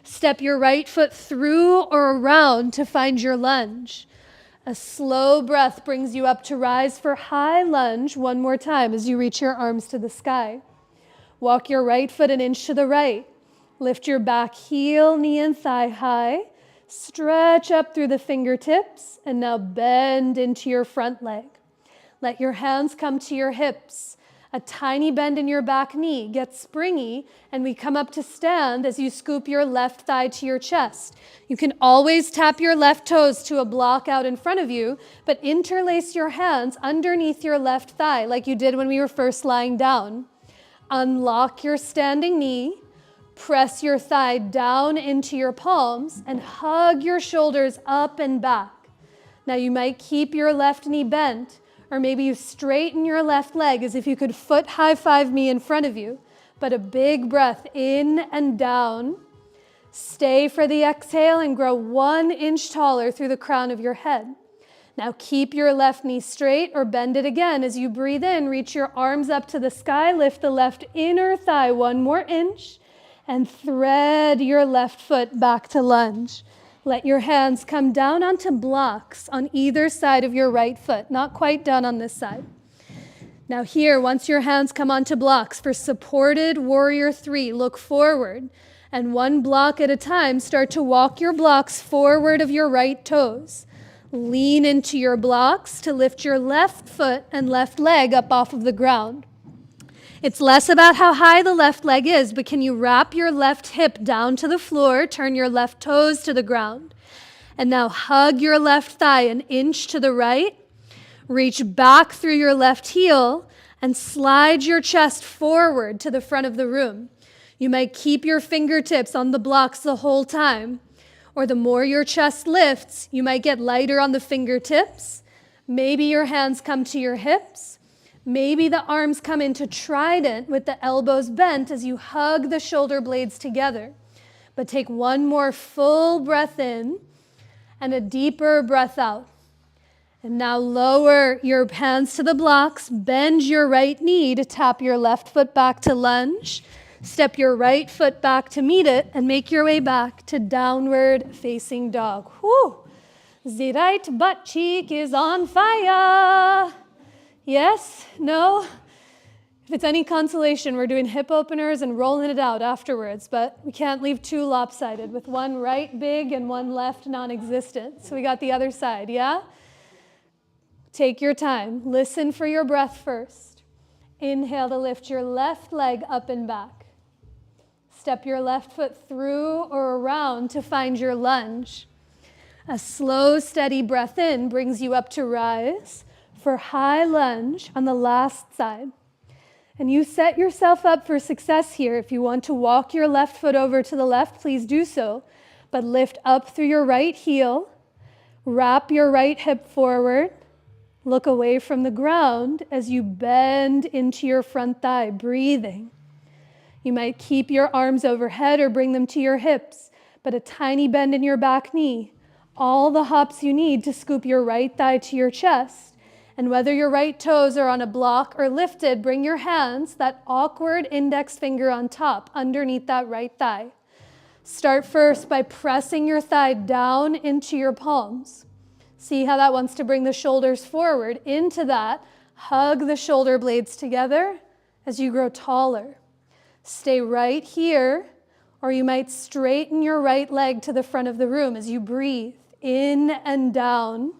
Step your right foot through or around to find your lunge. A slow breath brings you up to rise for high lunge. One more time as you reach your arms to the sky. Walk your right foot an inch to the right. Lift your back heel, knee and thigh high. Stretch up through the fingertips and now bend into your front leg. Let your hands come to your hips. A tiny bend in your back knee. Get springy and we come up to stand as you scoop your left thigh to your chest. You can always tap your left toes to a block out in front of you, but interlace your hands underneath your left thigh like you did when we were first lying down. Unlock your standing knee. Press your thigh down into your palms and hug your shoulders up and back. Now you might keep your left knee bent, or maybe you straighten your left leg as if you could foot high five me in front of you, but a big breath in and down. Stay for the exhale and grow 1 inch taller through the crown of your head. Now keep your left knee straight or bend it again. As you breathe in, reach your arms up to the sky, lift the left inner thigh 1 more inch, and thread your left foot back to lunge. Let your hands come down onto blocks on either side of your right foot, not quite done on this side. Now here, once your hands come onto blocks for supported warrior 3, look forward, and 1 block at a time, start to walk your blocks forward of your right toes. Lean into your blocks to lift your left foot and left leg up off of the ground. It's less about how high the left leg is, but can you wrap your left hip down to the floor, turn your left toes to the ground, and now hug your left thigh 1 inch to the right, reach back through your left heel, and slide your chest forward to the front of the room. You might keep your fingertips on the blocks the whole time, Or the more your chest lifts, you might get lighter on the fingertips. Maybe your hands come to your hips. Maybe the arms come into trident with the elbows bent as you hug the shoulder blades together. But take one more full breath in and a deeper breath out. And now lower your hands to the blocks, bend your right knee to tap your left foot back to lunge, step your right foot back to meet it, and make your way back to downward facing dog. Whew. The right butt cheek is on fire. Yes? No? If it's any consolation, we're doing hip openers and rolling it out afterwards, but we can't leave two lopsided with one right big and one left non-existent. So we got the other side, yeah? Take your time. Listen for your breath first. Inhale to lift your left leg up and back. Step your left foot through or around to find your lunge. A slow, steady breath in brings you up to rise for high lunge on the last side. And you set yourself up for success here. If you want to walk your left foot over to the left, please do so. But lift up through your right heel, wrap your right hip forward, look away from the ground as you bend into your front thigh, breathing. You might keep your arms overhead or bring them to your hips, but a tiny bend in your back knee. All the hops you need to scoop your right thigh to your chest. And whether your right toes are on a block or lifted, bring your hands, that awkward index finger on top, underneath that right thigh. Start first by pressing your thigh down into your palms. See how that wants to bring the shoulders forward into that. Hug the shoulder blades together as you grow taller. Stay right here, or you might straighten your right leg to the front of the room as you breathe in and down.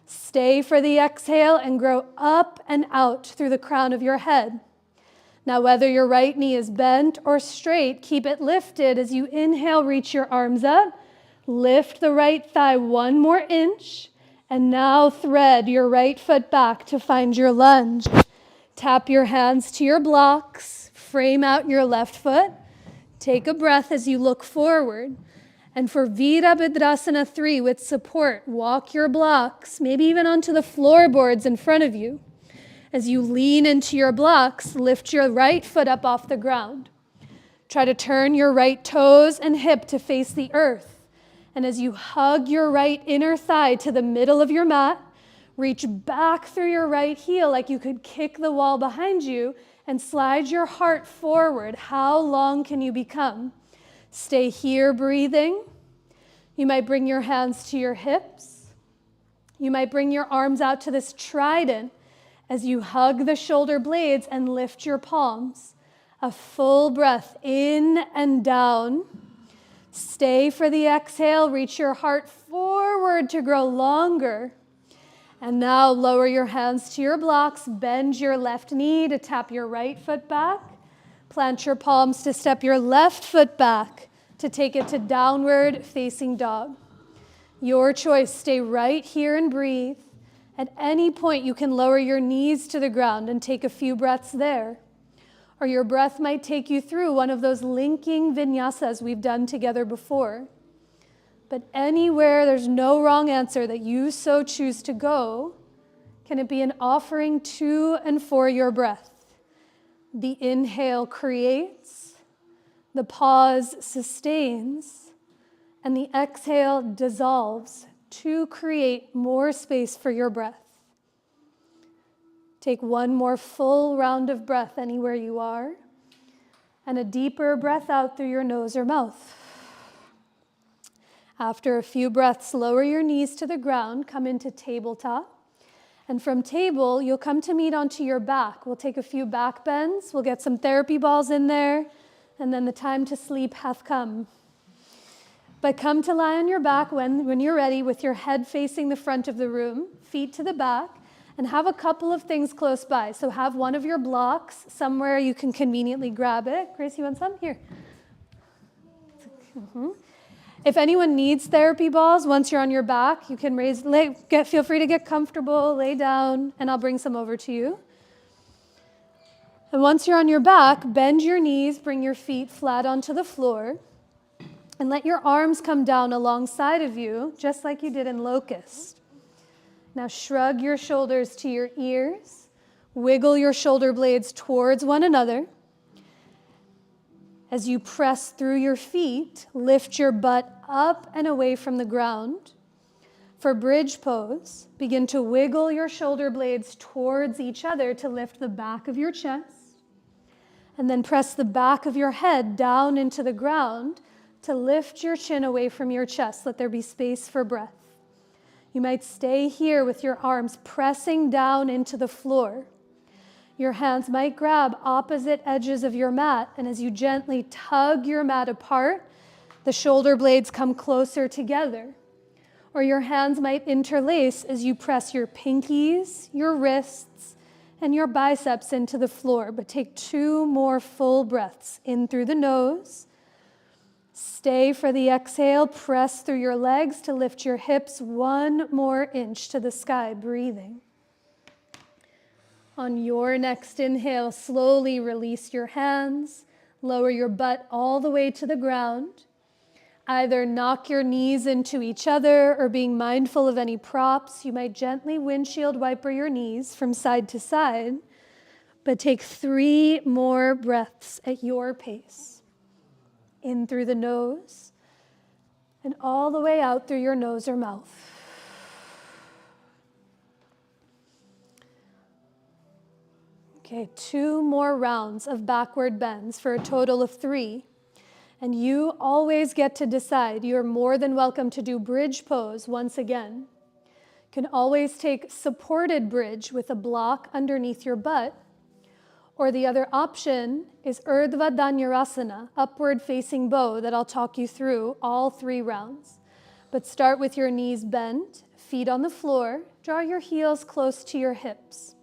Stay for the exhale and grow up and out through the crown of your head. Now, whether your right knee is bent or straight, keep it lifted as you inhale, reach your arms up. Lift the right thigh one more inch, and now thread your right foot back to find your lunge. Tap your hands to your blocks, frame out your left foot. Take a breath as you look forward. And for Virabhadrasana 3 with support, walk your blocks, maybe even onto the floorboards in front of you. As you lean into your blocks, lift your right foot up off the ground. Try to turn your right toes and hip to face the earth. And as you hug your right inner thigh to the middle of your mat, reach back through your right heel like you could kick the wall behind you and slide your heart forward. How long can you become? Stay here breathing. You might bring your hands to your hips. You might bring your arms out to this trident as you hug the shoulder blades and lift your palms. A full breath in and down. Stay for the exhale. Reach your heart forward to grow longer. And now lower your hands to your blocks. Bend your left knee to tap your right foot back. Plant your palms to step your left foot back to take it to downward facing dog. Your choice. Stay right here and breathe. At any point, you can lower your knees to the ground and take a few breaths there. Or your breath might take you through one of those linking vinyasas we've done together before. But anywhere there's no wrong answer that you so choose to go, can it be an offering to and for your breath? The inhale creates, the pause sustains, and the exhale dissolves to create more space for your breath. Take one more full round of breath anywhere you are, and a deeper breath out through your nose or mouth. After a few breaths, lower your knees to the ground, come into tabletop. And from table, you'll come to meet onto your back. We'll take a few back bends. We'll get some therapy balls in there. And then the time to sleep hath come. But come to lie on your back when you're ready with your head facing the front of the room, feet to the back, and have a couple of things close by. So have one of your blocks somewhere you can conveniently grab it. Grace, you want some? Here. Mm-hmm. If anyone needs therapy balls, once you're on your back, you can feel free to get comfortable, lay down, and I'll bring some over to you. And once you're on your back, bend your knees, bring your feet flat onto the floor. And let your arms come down alongside of you, just like you did in locust. Now shrug your shoulders to your ears. Wiggle your shoulder blades towards one another. As you press through your feet, lift your butt up and away from the ground. For bridge pose, begin to wiggle your shoulder blades towards each other to lift the back of your chest. And then press the back of your head down into the ground to lift your chin away from your chest. Let there be space for breath. You might stay here with your arms pressing down into the floor. Your hands might grab opposite edges of your mat, and as you gently tug your mat apart, the shoulder blades come closer together. Or your hands might interlace as you press your pinkies, your wrists, and your biceps into the floor. But take 2 more full breaths in through the nose. Stay for the exhale. Press through your legs to lift your hips 1 more inch to the sky, breathing. On your next inhale, slowly release your hands. Lower your butt all the way to the ground. Either knock your knees into each other or being mindful of any props, you might gently windshield wiper your knees from side to side, but take 3 more breaths at your pace. In through the nose and all the way out through your nose or mouth. Okay, 2 more rounds of backward bends for a total of 3. And you always get to decide. You're more than welcome to do bridge pose once again. You can always take supported bridge with a block underneath your butt. Or the other option is Urdhva Dhanurasana, upward facing bow, that I'll talk you through all 3 rounds. But start with your knees bent, feet on the floor, draw your heels close to your hips.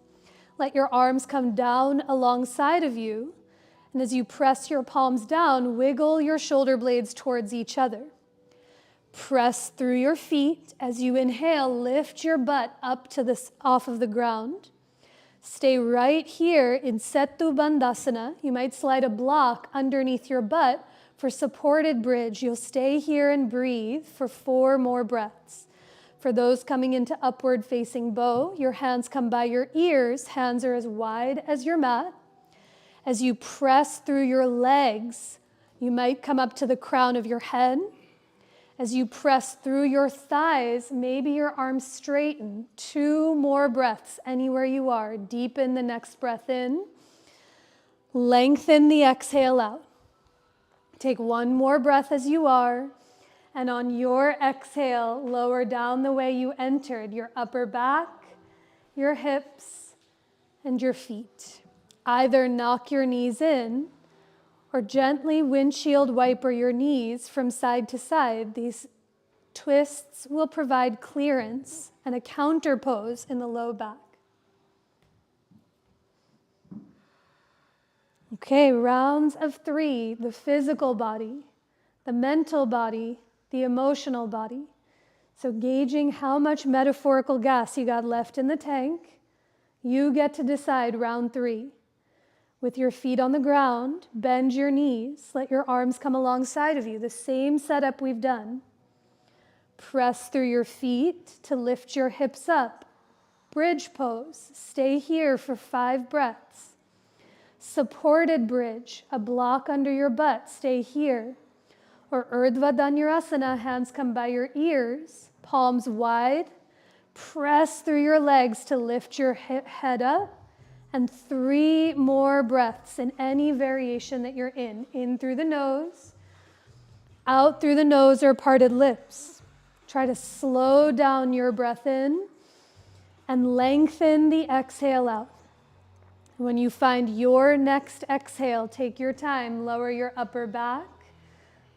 Let your arms come down alongside of you. And as you press your palms down, wiggle your shoulder blades towards each other. Press through your feet. As you inhale, lift your butt up to this off of the ground. Stay right here in Setu Bandhasana. You might slide a block underneath your butt for supported bridge. You'll stay here and breathe for 4 more breaths. For those coming into upward facing bow, your hands come by your ears. Hands are as wide as your mat. As you press through your legs, you might come up to the crown of your head. As you press through your thighs, maybe your arms straighten. 2 more breaths anywhere you are. Deepen the next breath in. Lengthen the exhale out. Take 1 more breath as you are. And on your exhale, lower down the way you entered, your upper back, your hips, and your feet. Either knock your knees in or gently windshield wiper your knees from side to side. These twists will provide clearance and a counter pose in the low back. Okay, rounds of 3, the physical body, the mental body, the emotional body. So gauging how much metaphorical gas you got left in the tank, you get to decide round 3. With your feet on the ground, bend your knees, let your arms come alongside of you, the same setup we've done. Press through your feet to lift your hips up. Bridge pose, stay here for 5 breaths. Supported bridge, a block under your butt, stay here. Or Urdhva Dhanurasana, hands come by your ears, palms wide. Press through your legs to lift your head up. And 3 more breaths in any variation that you're in. In through the nose, out through the nose or parted lips. Try to slow down your breath in and lengthen the exhale out. When you find your next exhale, take your time, lower your upper back,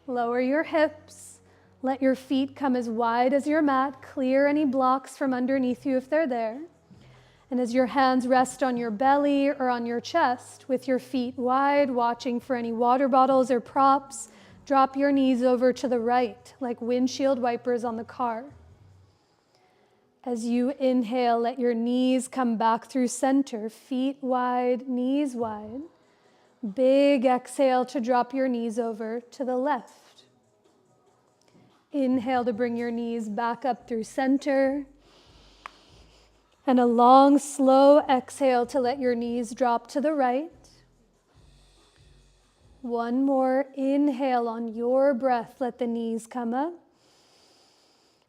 lower your hips, let your feet come as wide as your mat, clear any blocks from underneath you if they're there. And as your hands rest on your belly or on your chest, with your feet wide, watching for any water bottles or props, drop your knees over to the right, like windshield wipers on the car. As you inhale, let your knees come back through center, feet wide, knees wide. Big exhale to drop your knees over to the left. Inhale to bring your knees back up through center. And a long, slow exhale to let your knees drop to the right. One more inhale on your breath, let the knees come up.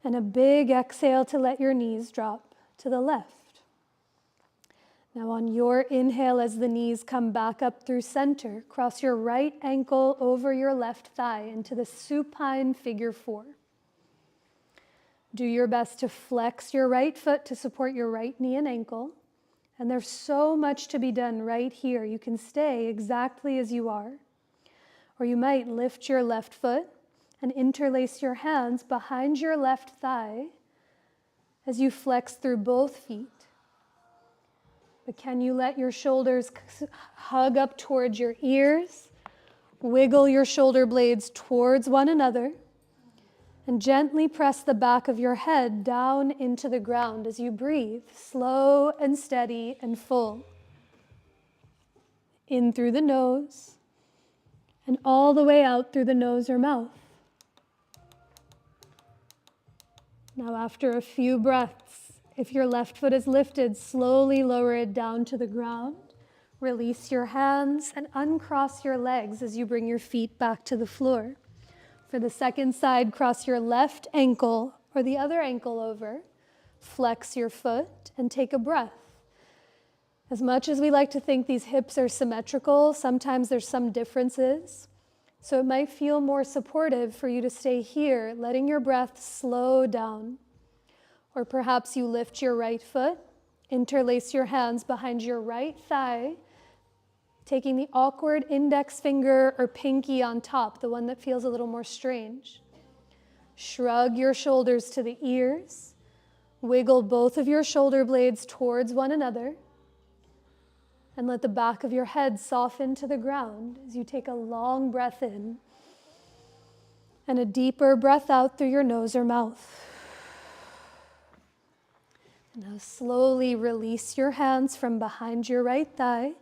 And a big exhale to let your knees drop to the left. Now on your inhale, as the knees come back up through center, cross your right ankle over your left thigh into the supine figure 4. Do your best to flex your right foot to support your right knee and ankle. And there's so much to be done right here. You can stay exactly as you are. Or you might lift your left foot and interlace your hands behind your left thigh as you flex through both feet. But can you let your shoulders hug up towards your ears? Wiggle your shoulder blades towards one another. And gently press the back of your head down into the ground as you breathe, slow and steady and full. In through the nose and all the way out through the nose or mouth. Now after a few breaths, if your left foot is lifted, slowly lower it down to the ground. Release your hands and uncross your legs as you bring your feet back to the floor. For the second side, cross your left ankle or the other ankle over, flex your foot, and take a breath. As much as we like to think these hips are symmetrical, sometimes there's some differences. So it might feel more supportive for you to stay here, letting your breath slow down. Or perhaps you lift your right foot, interlace your hands behind your right thigh, taking the awkward index finger or pinky on top, the one that feels a little more strange. Shrug your shoulders to the ears. Wiggle both of your shoulder blades towards one another. And let the back of your head soften to the ground as you take a long breath in and a deeper breath out through your nose or mouth. Now slowly release your hands from behind your right thigh.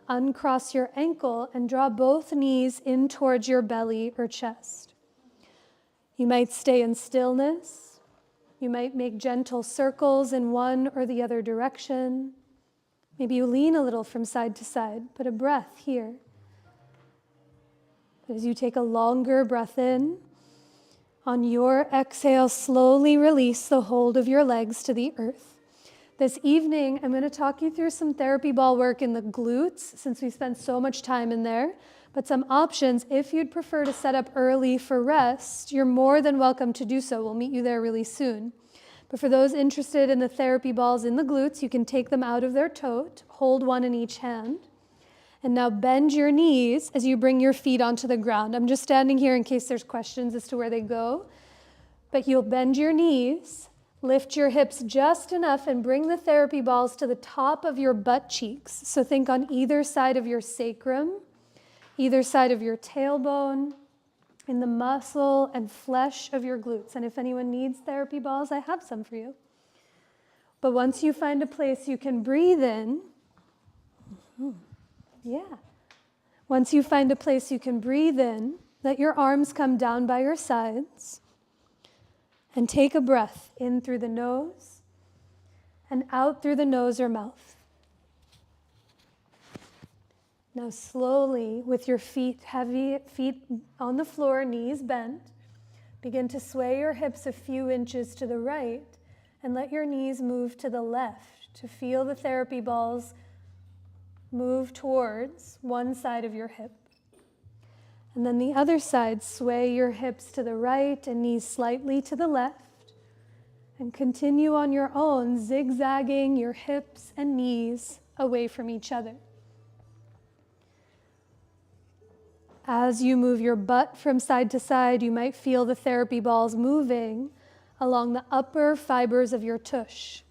Uncross your ankle and draw both knees in towards your belly or chest. You might stay in stillness. You might make gentle circles in one or the other direction. Maybe you lean a little from side to side, but a breath here. As you take a longer breath in, on your exhale, slowly release the hold of your legs to the earth. This evening, I'm going to talk you through some therapy ball work in the glutes, since we spend so much time in there, but some options. If you'd prefer to set up early for rest, you're more than welcome to do so. We'll meet you there really soon. But for those interested in the therapy balls in the glutes, you can take them out of their tote, hold one in each hand, and now bend your knees as you bring your feet onto the ground. I'm just standing here in case there's questions as to where they go, but you'll bend your knees. Lift your hips just enough and bring the therapy balls to the top of your butt cheeks. So think on either side of your sacrum, either side of your tailbone, in the muscle and flesh of your glutes. And if anyone needs therapy balls, I have some for you. But once you find a place you can breathe in, once you find a place you can breathe in, let your arms come down by your sides. And take a breath in through the nose and out through the nose or mouth. Now slowly, with your feet on the floor, knees bent, begin to sway your hips a few inches to the right and let your knees move to the left to feel the therapy balls move towards one side of your hip. And then the other side, sway your hips to the right and knees slightly to the left. And continue on your own, zigzagging your hips and knees away from each other. As you move your butt from side to side, you might feel the therapy balls moving along the upper fibers of your tush.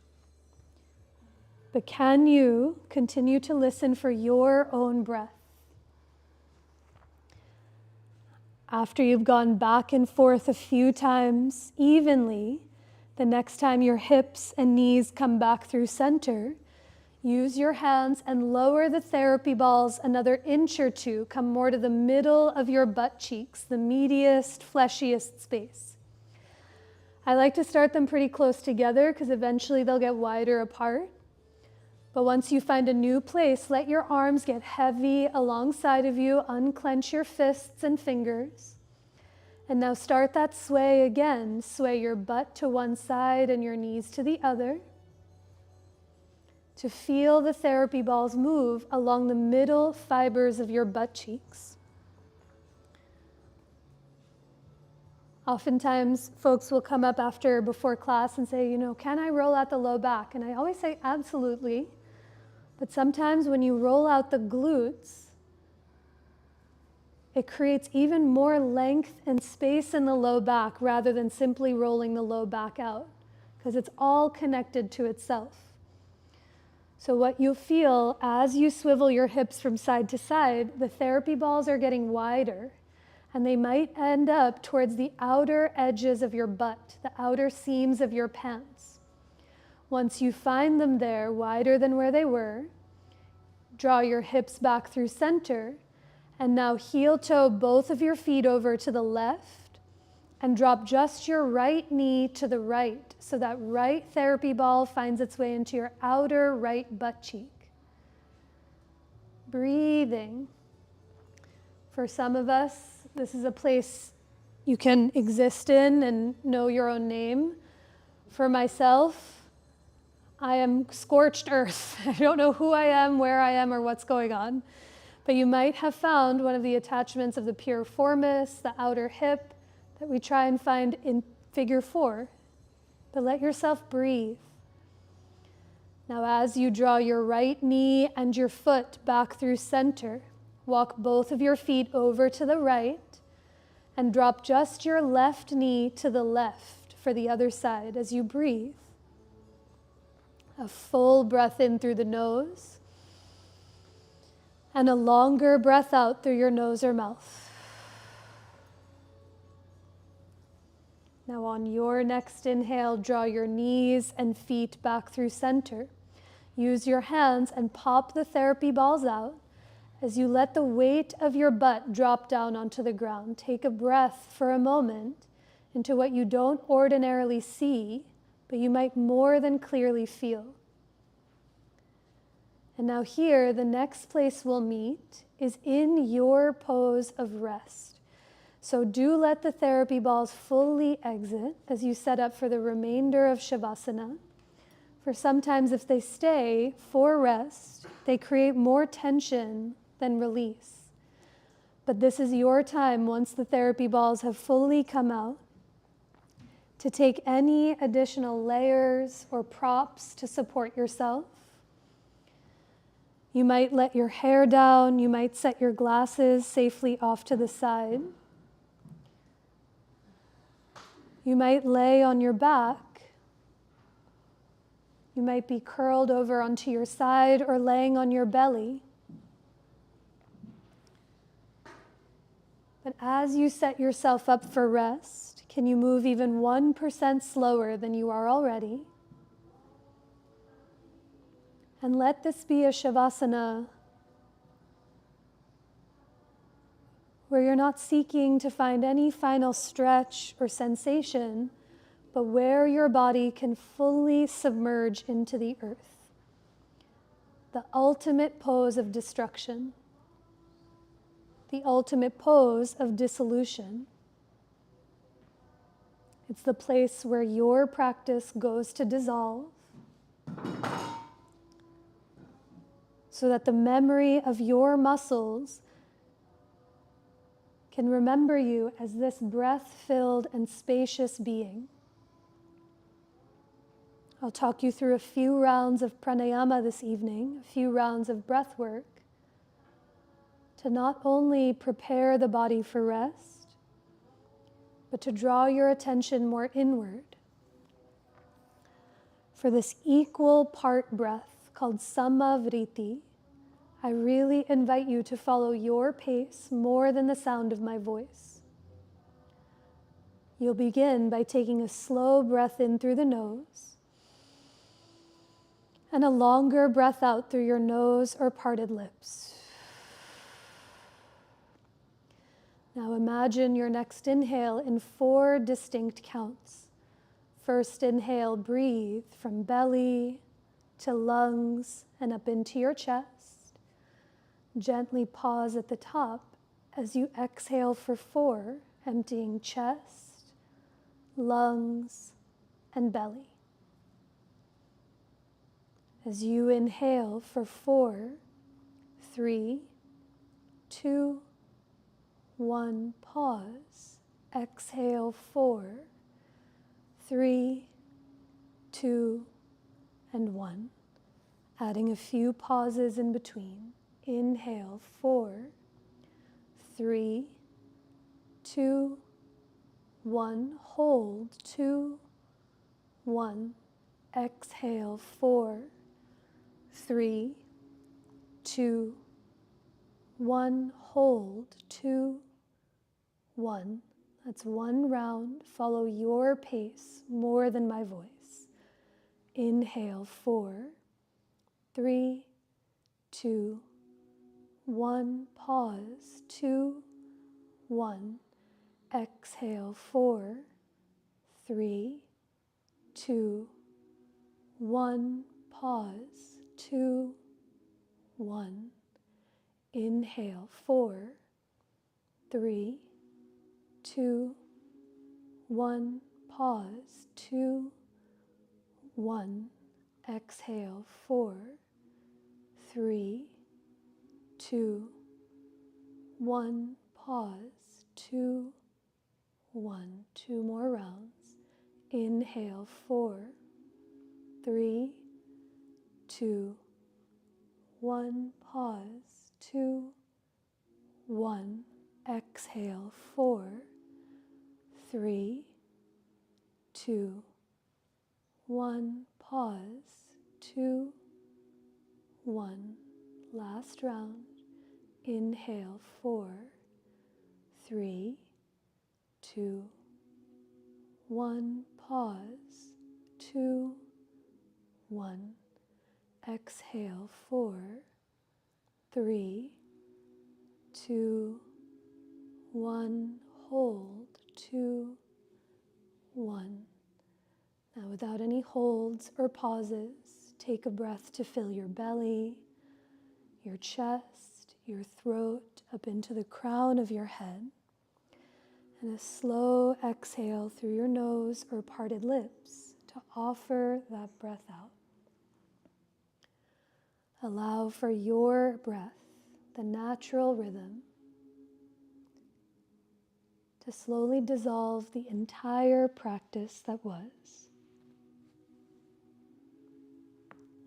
But can you continue to listen for your own breath? After you've gone back and forth a few times evenly, the next time your hips and knees come back through center, use your hands and lower the therapy balls another inch or two. Come more to the middle of your butt cheeks, the meatiest, fleshiest space. I like to start them pretty close together because eventually they'll get wider apart. But once you find a new place, let your arms get heavy alongside of you, unclench your fists and fingers. And now start that sway again. Sway your butt to one side and your knees to the other. To feel the therapy balls move along the middle fibers of your butt cheeks. Oftentimes, folks will come up before class and say, can I roll out the low back? And I always say, absolutely. But sometimes when you roll out the glutes, it creates even more length and space in the low back rather than simply rolling the low back out, because it's all connected to itself. So what you'll feel as you swivel your hips from side to side, the therapy balls are getting wider. And they might end up towards the outer edges of your butt, the outer seams of your pants. Once you find them there, wider than where they were, draw your hips back through center, and now heel toe both of your feet over to the left, and drop just your right knee to the right, so that right therapy ball finds its way into your outer right butt cheek. Breathing. For some of us, this is a place you can exist in and know your own name. For myself, I am scorched earth. I don't know who I am, where I am, or what's going on. But you might have found one of the attachments of the piriformis, the outer hip, that we try and find in figure 4. But let yourself breathe. Now as you draw your right knee and your foot back through center, walk both of your feet over to the right and drop just your left knee to the left for the other side as you breathe. A full breath in through the nose and a longer breath out through your nose or mouth. Now on your next inhale, draw your knees and feet back through center. Use your hands and pop the therapy balls out as you let the weight of your butt drop down onto the ground. Take a breath for a moment into what you don't ordinarily see, but you might more than clearly feel. And now here, the next place we'll meet is in your pose of rest. So do let the therapy balls fully exit as you set up for the remainder of Shavasana. For sometimes if they stay for rest, they create more tension than release. But this is your time, once the therapy balls have fully come out, to take any additional layers or props to support yourself. You might let your hair down, you might set your glasses safely off to the side. You might lay on your back. You might be curled over onto your side or laying on your belly. But as you set yourself up for rest, can you move even 1% slower than you are already? And let this be a Shavasana where you're not seeking to find any final stretch or sensation, but where your body can fully submerge into the earth. The ultimate pose of destruction. The ultimate pose of dissolution. It's the place where your practice goes to dissolve, so that the memory of your muscles can remember you as this breath-filled and spacious being. I'll talk you through a few rounds of pranayama this evening, a few rounds of breath work, to not only prepare the body for rest, but to draw your attention more inward for this equal part breath called Samavriti. I really invite you to follow your pace more than the sound of my voice. You'll begin by taking a slow breath in through the nose and a longer breath out through your nose or parted lips. Now imagine your next inhale in 4 distinct counts. first inhale, breathe from belly to lungs and up into your chest. Gently pause at the top as you exhale for 4, emptying chest, lungs, and belly. As you inhale for 4, 3, 2, 1, pause. Exhale 4, 3, 2, and 1. Adding a few pauses in between. Inhale 4, 3, 2, 1. Hold 2, 1. Exhale 4, 3, 2, 1. Hold 2, 1. That's 1 round. Follow your pace more than my voice. Inhale 4, 3, 2, 1. Pause 2, 1. Exhale 4, 3, 2, 1. Pause 2, 1. Inhale 4, 3, 2, 1. Pause 2, 1. Exhale 4, 3, 2, 1. Pause 2, 1. 2 more rounds. Inhale 4, 3, 2, 1. Pause 2, 1. Exhale 4, 3, 2, 1. Pause 2, 1. Last round. Inhale 4, 3, 2, 1. Pause 2, 1. Exhale 4, 3, 2, 1. Hold 2, 1. Now, without any holds or pauses, take a breath to fill your belly, your chest, your throat, up into the crown of your head. And a slow exhale through your nose or parted lips to offer that breath out. Allow for your breath, the natural rhythm, to slowly dissolve the entire practice that was.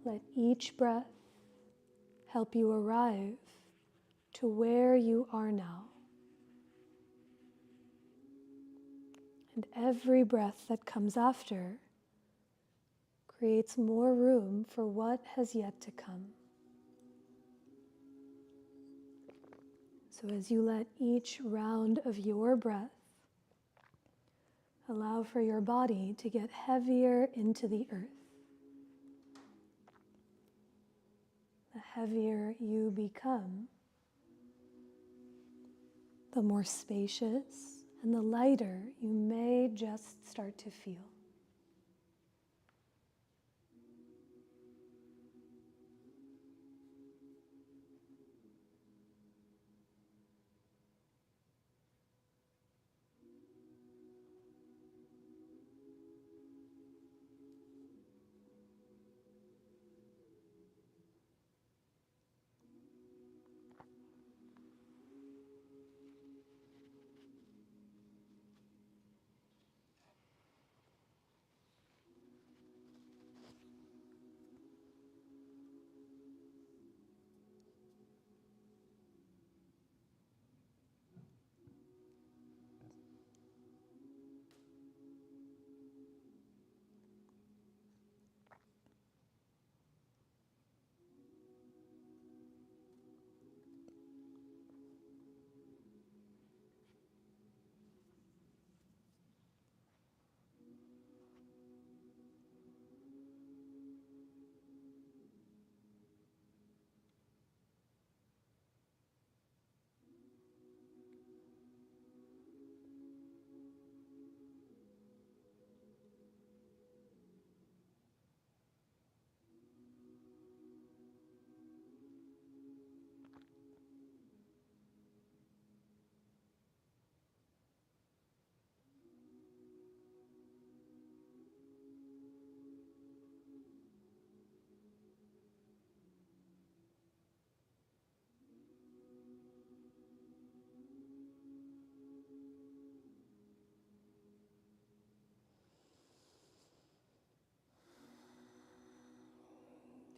Let each breath help you arrive to where you are now. And every breath that comes after creates more room for what has yet to come. So as you let each round of your breath allow for your body to get heavier into the earth, the heavier you become, the more spacious and the lighter you may just start to feel.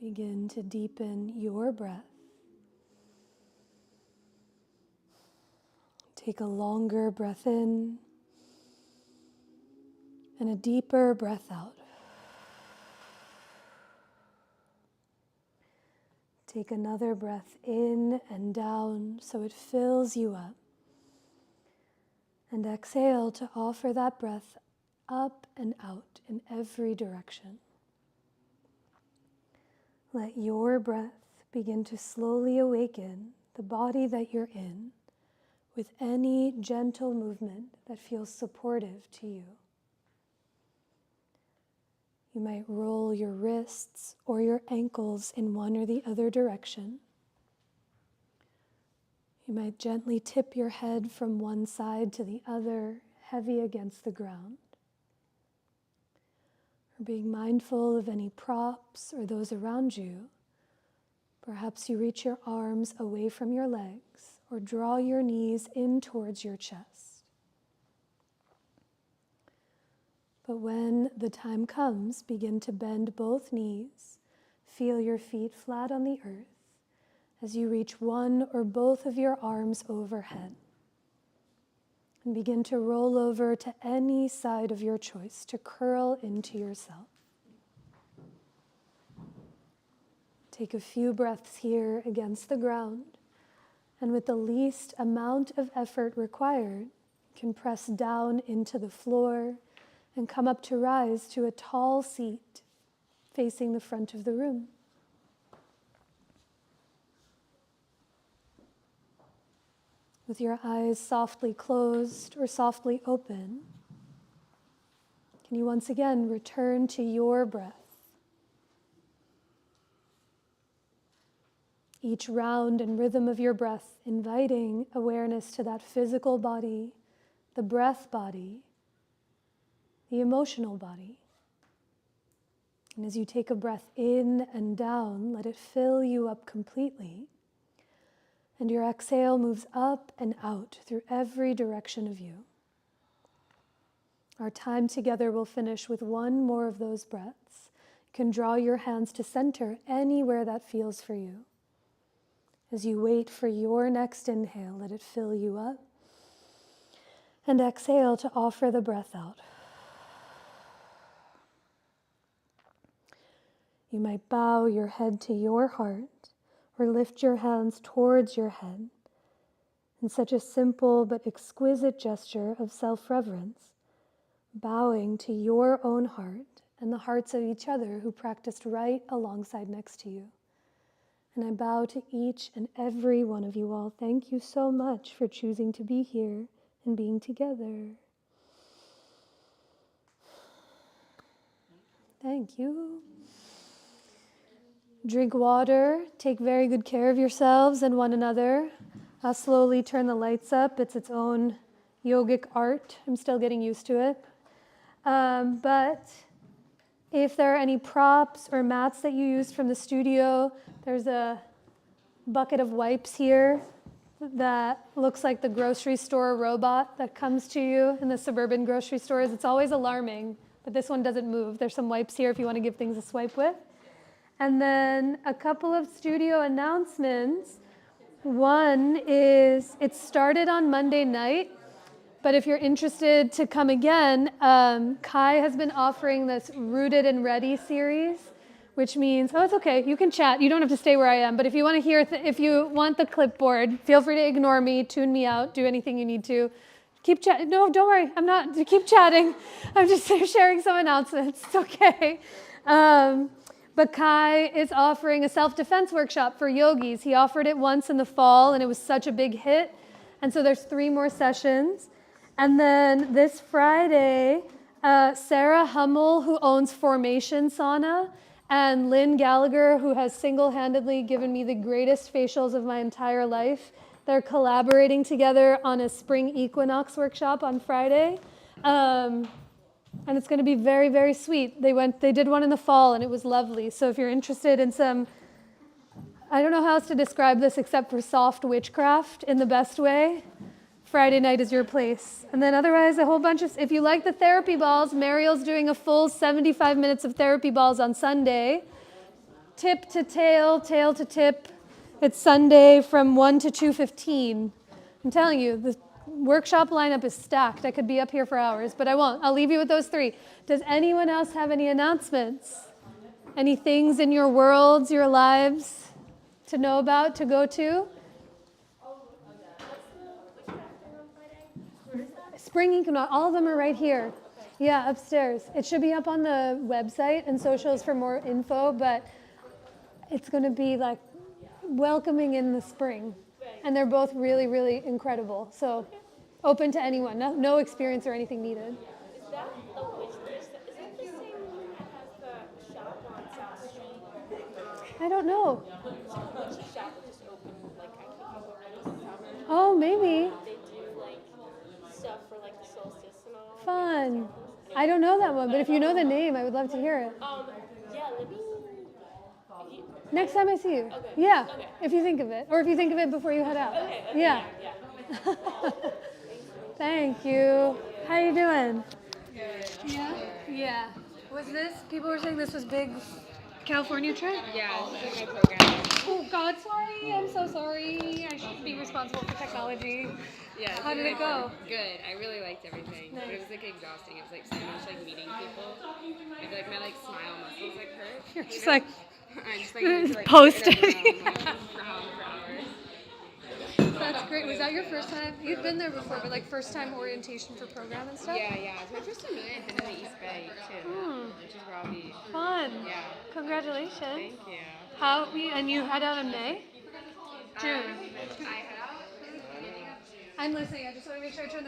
Begin to deepen your breath. Take a longer breath in and a deeper breath out. Take another breath in and down so it fills you up. And exhale to offer that breath up and out in every direction. Let your breath begin to slowly awaken the body that you're in with any gentle movement that feels supportive to you. You might roll your wrists or your ankles in one or the other direction. You might gently tip your head from one side to the other, heavy against the ground. Or being mindful of any props or those around you. Perhaps you reach your arms away from your legs or draw your knees in towards your chest. But when the time comes, begin to bend both knees. Feel your feet flat on the earth as you reach one or both of your arms overhead. And begin to roll over to any side of your choice, to curl into yourself. Take a few breaths here against the ground, and with the least amount of effort required, you can press down into the floor and come up to rise to a tall seat facing the front of the room. With your eyes softly closed or softly open, can you once again return to your breath? Each round and rhythm of your breath inviting awareness to that physical body, the breath body, the emotional body. And as you take a breath in and down, let it fill you up completely. And your exhale moves up and out through every direction of you. Our time together will finish with one more of those breaths. You can draw your hands to center anywhere that feels for you. As you wait for your next inhale, let it fill you up. And exhale to offer the breath out. You might bow your head to your heart or lift your hands towards your head in such a simple but exquisite gesture of self-reverence, bowing to your own heart and the hearts of each other who practiced right alongside next to you. And I bow to each and every one of you all. Thank you so much for choosing to be here and being together. Thank you. Drink water, take very good care of yourselves and one another. I'll slowly turn the lights up. It's its own yogic art. I'm still getting used to it. But if there are any props or mats that you used from the studio, there's a bucket of wipes here that looks like the grocery store robot that comes to you in the suburban grocery stores. It's always alarming, but this one doesn't move. There's some wipes here if you want to give things a swipe with. And then a couple of studio announcements. One is it started on Monday night, but if you're interested to come again, Kai has been offering this Rooted and Ready series, which means, oh, it's okay, you can chat. You don't have to stay where I am, but if you want to hear, if you want the clipboard, feel free to ignore me, tune me out, do anything you need to. Keep chatting. No, don't worry, I'm not, keep chatting. I'm just sharing some announcements, it's okay. But Kai is offering a self-defense workshop for yogis. He offered it once in the fall, and it was such a big hit. And so there's 3 more sessions. And then this Friday, Sarah Hummel, who owns Formation Sauna, and Lynn Gallagher, who has single-handedly given me the greatest facials of my entire life, they're collaborating together on a spring equinox workshop on Friday. And it's going to be very, very sweet. They did one in the fall, and it was lovely. So if you're interested in some, I don't know how else to describe this except for soft witchcraft in the best way, Friday night is your place. And then otherwise, a whole bunch of, if you like the therapy balls, Mariel's doing a full 75 minutes of therapy balls on Sunday. tip to tail, tail to tip. It's Sunday from 1 to 2:15. I'm telling you, the workshop lineup is stacked. I could be up here for hours, but I won't. I'll leave you with those 3. Does anyone else have any announcements? Any things in your worlds, your lives to know about, to go to? Spring Equinox, all of them are right here. Yeah, upstairs. It should be up on the website and socials for more info, but it's going to be like welcoming in the spring. And they're both really, really incredible. So open to anyone, no experience or anything needed. Is that the Witcher? Is that the same one that has the shop on South Street? I don't know. Witchy shop that just opened like I can't remember when summer. Oh, maybe. They do like stuff for like the solstice and all. Fun. I don't know that one, but if you know the name, I would love to hear it. Yeah, let me. Next time I see you. Okay. Yeah, Okay. if you think of it. Or if you think of it before you head out. Okay. Yeah. Yeah. Thank you. How you doing? Yeah? Yeah. Was this, people were saying this was big California trip? Yeah, this is my program. Oh God, sorry. I'm so sorry. I should be responsible for technology. Yeah. How did it go? Good. I really liked everything. But it was like exhausting. It was like so much like meeting people. I feel like my like smile muscles like hurt. You're you just know? like, I just like need to, like post sit in a it. room, like, for hours. that's great. Was that your first time? You've been there before, but like first time orientation for program and stuff? Yeah. It's my first time really I've been to the East Bay too, which is Raw Beach. Fun. Yeah. Congratulations. Thank you. And you head out in May? June. I had out in the beginning of June. I'm listening. I just want to make sure I turn the